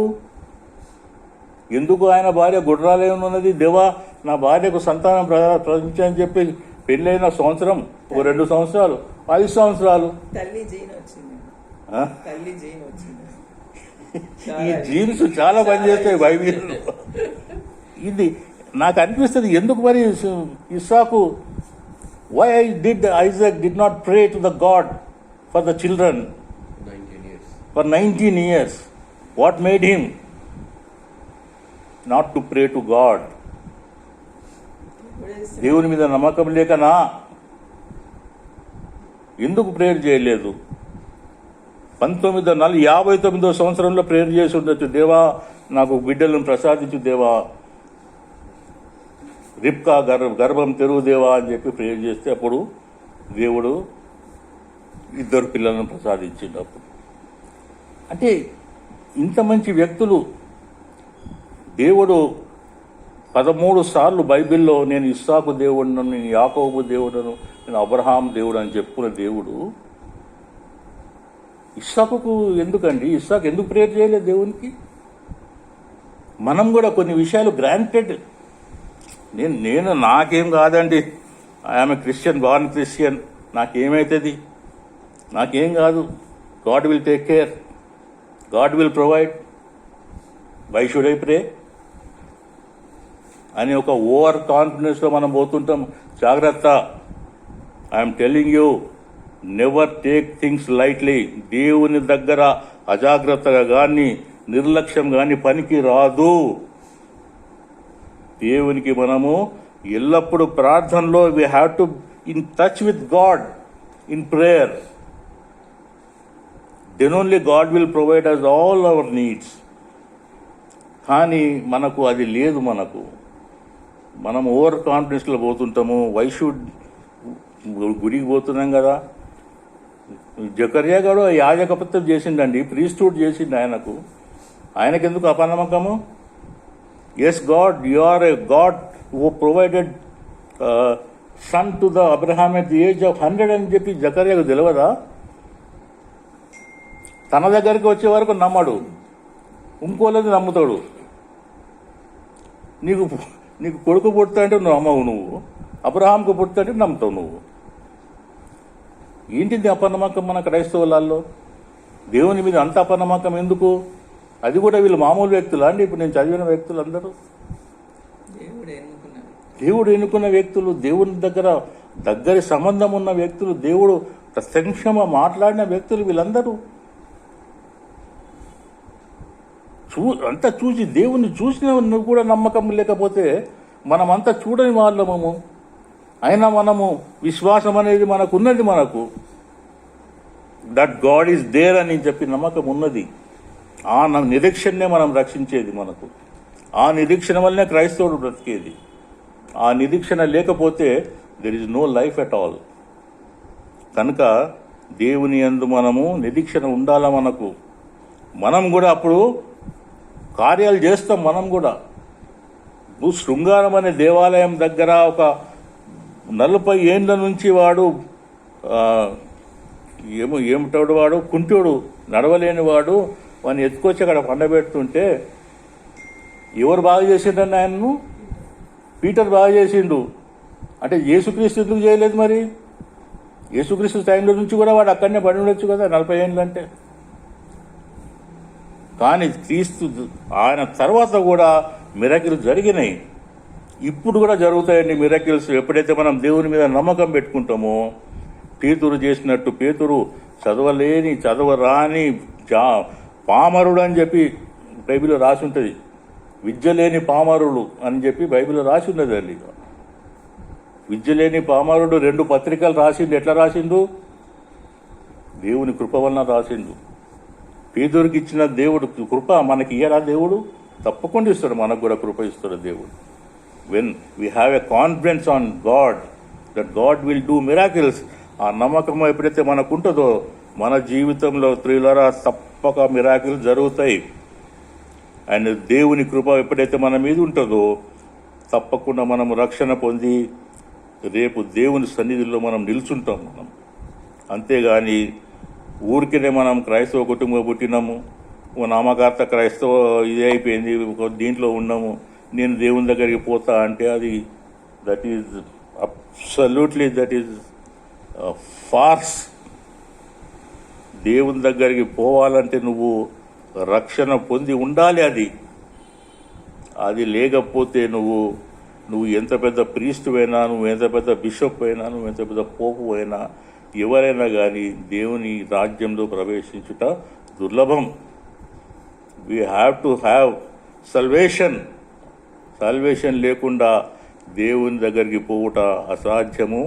ఎందుకు ఆయన భార్య గుడ్రాలేమన్నది? దేవా నా భార్యకు సంతానం ప్రకటించని చెప్పి పెళ్ళైన సంవత్సరం, ఒక 2 సంవత్సరాలు, 5 సంవత్సరాలు ఈ జీన్స్ చాలా పనిచేస్తాయి బైబిల్లో. ఇది నాకు అనిపిస్తుంది ఎందుకు మరి ఇస్సాకు why did Isaac did not pray to the God for the children for 19 years. What made him not to pray to God? దేవుని మీద నమ్మకం లేకనా? ఎందుకు ప్రేయర్ చేయలేదు? 59 సంవత్సరంలో ప్రేయర్ చేసి ఉండొచ్చు, దేవా నాకు బిడ్డలను ప్రసాదించు దేవా, రిబ్కా గర్భం తెరువు దేవా అని చెప్పి ప్రేయర్ చేస్తే అప్పుడు దేవుడు 2 పిల్లలను ప్రసాదించినప్పుడు. అంటే ఇంత మంచి వ్యక్తులు దేవుడు 13 సార్లు బైబిల్లో నేను ఇస్సాకు దేవుడును, నేను యాకోబు దేవుడును, నేను అబ్రహాం దేవుడు అని చెప్పుకున్న దేవుడు ఇస్సాకుకు ఎందుకండి? ఇస్సాకు ఎందుకు ప్రేయర్ చేయలేదు దేవునికి? మనం కూడా కొన్ని విషయాలు గ్రాంటెడ్, నేను నాకేం కాదండి, ఐఎమ్ క్రిస్టియన్, బార్న్ క్రిస్టియన్, నాకేమవుతుంది, నాకేం కాదు, God will take care, God will provide, why should I pray అని ఒక ఓవర్ కాన్ఫిడెన్స్లో మనం పోతుంటాం. జాగ్రత్త, I'm telling you, never take things lightly. దేవుని దగ్గర అజాగ్రత్తగా కానీ నిర్లక్ష్యం కానీ పనికి రాదు. దేవునికి మనము ఎల్లప్పుడూ ప్రార్థనలో we have to in touch with God in prayer. Then only God will provide us all our needs. కానీ మనకు అది లేదు. మనం ఓవర్ కాన్ఫిడెన్స్లో పోతుంటాము. వై షుడ్, గుడికి పోతున్నాం కదా. జకర్యా గారు యాజకపత్యం చేసిండండి, ప్రీస్టూడ్ చేసిండు. ఆయనకెందుకు అపనమ్మకము? Yes God, you are a God who provided son to the Abraham at the age of 100 అని చెప్పి జకర్యాకు తెలియదా? తన దగ్గరికి వచ్చే వరకు నమ్మడు, ఇంకోళ్ళది నమ్ముతాడు. నీకు కొడుకు పుడతా అంటే నువ్వు నమ్మవు, నువ్వు అబ్రహాంకు పుడతా అంటే నమ్ముతావు నువ్వు. ఏంటిది అపనమ్మకం మన క్రైస్తవులలో? దేవుని మీద అంత అపనమ్మకం ఎందుకు? అది కూడా వీళ్ళు మామూలు వ్యక్తులు అండి. ఇప్పుడు నేను చదివిన వ్యక్తులు అందరూ దేవుడు ఎన్నుకున్న వ్యక్తులు, దేవుని దగ్గరి సంబంధం ఉన్న వ్యక్తులు, దేవుడు ప్రత్యక్షంగా మాట్లాడిన వ్యక్తులు వీళ్ళందరూ. అంతా చూసి, దేవుణ్ణి చూసిన నువ్వు కూడా నమ్మకం లేకపోతే మనమంతా చూడని వాళ్ళము. అయినా మనము విశ్వాసం అనేది మనకున్నది, మనకు దట్ గాడ్ ఈజ్ దేర్ అని చెప్పి నమ్మకం ఉన్నది. ఆ నిరీక్షణనే మనం రక్షించేది. ఆ నిరీక్షణ వల్లనే క్రైస్తవుడు బ్రతికేది. ఆ నిరీక్షణ లేకపోతే there is no life at all. కనుక దేవుని యందు మనము నిరీక్షణ ఉండాలా. మనం కూడా అప్పుడు కార్యాలు చేస్తాం. మనం కూడా శృంగారం అనే దేవాలయం దగ్గర ఒక 40 ఏండ్ల నుంచి వాడు ఏమిటాడు, వాడు కుంటోడు, నడవలేని వాడు, వాడిని ఎత్తుకొచ్చి అక్కడ పండబెడుతుంటే ఎవరు బాగా చేసిండ్రని ఆయనను? పీటర్ బాగా చేసిండు. అంటే యేసుక్రీస్తు ఎందుకు చేయలేదు మరి? యేసుక్రీస్తు టైంలో నుంచి కూడా వాడు అక్కడనే పడి ఉండొచ్చు కదా 40 ఏండ్లు అంటే. కానీ క్రీస్తు ఆయన తర్వాత కూడా మిరకిల్స్ జరిగినాయి, ఇప్పుడు కూడా జరుగుతాయండి మిరకిల్స్. ఎప్పుడైతే మనం దేవుని మీద నమ్మకం పెట్టుకుంటామో, పేతురు చేసినట్టు, పేతురు చదవరాని పామరుడు అని చెప్పి బైబిల్లో రాసి ఉంటుంది. విద్య లేని పామరుడు అని చెప్పి బైబిల్లో రాసి ఉన్నదండి. విద్య లేని పామరుడు 2 పత్రికలు రాసిండు. ఎట్లా రాసిండు? దేవుని కృప వలన రాసిండు. పేదోరికి ఇచ్చిన దేవుడు కృప మనకి ఇయ్యరా దేవుడు? తప్పకుండా ఇస్తాడు, మనకు కూడా కృప ఇస్తాడు దేవుడు. When we have a confidence on God that God will do miracles, ఆ నమ్మకం ఎప్పుడైతే మనకు ఉంటుందో మన జీవితంలో త్రిలరా తప్పక మిరాకిల్స్ జరుగుతాయి. అండ్ దేవుని కృప ఎప్పుడైతే మన మీద ఉంటుందో తప్పకుండా మనము రక్షణ పొంది రేపు దేవుని సన్నిధిలో మనం నిల్చుంటాం. అంతేగాని ఊరికినే మనం క్రైస్తవ కుటుంబం పుట్టినాము, ఓ నామకార్త క్రైస్తవ ఇది అయిపోయింది, దీంట్లో ఉన్నాము, నేను దేవుని దగ్గరికి పోతా అంటే అది that is absolutely that is farce. దేవుని దగ్గరికి పోవాలంటే నువ్వు రక్షణ పొంది ఉండాలి. అది లేకపోతే నువ్వు ఎంత పెద్ద ప్రీస్టు అయినా, నువ్వు ఎంత పెద్ద బిషప్ అయినా, నువ్వు ఎంత పెద్ద పోపు అయినా, ఎవరైనా కానీ దేవుని రాజ్యంలో ప్రవేశించుట దుర్లభం. We have to have salvation లేకుండా దేవుని దగ్గరికి పోవుట అసాధ్యము.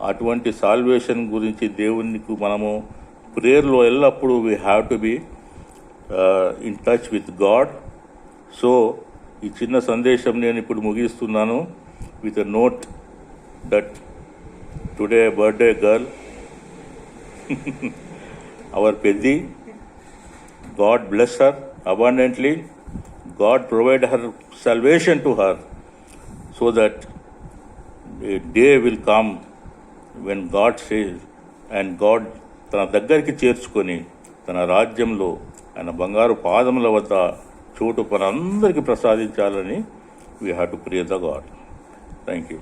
అటువంటి సాల్వేషన్ గురించి దేవునికి మనము ప్రేయర్లో ఎల్లప్పుడూ we have to be in touch with God. So ఈ చిన్న సందేశం నేను ఇప్పుడు ముగిస్తున్నాను with a note that today birthday girl our Peddi, God bless her abundantly. God provide her salvation to her so that a day will come when God says, and God తన దగ్గరికి చేర్చుకొని తన రాజ్యంలో ఆయన బంగారు పాదముల వద్ద చోటు మనందరికీ ప్రసాదించాలని we have to pray the God. Thank you.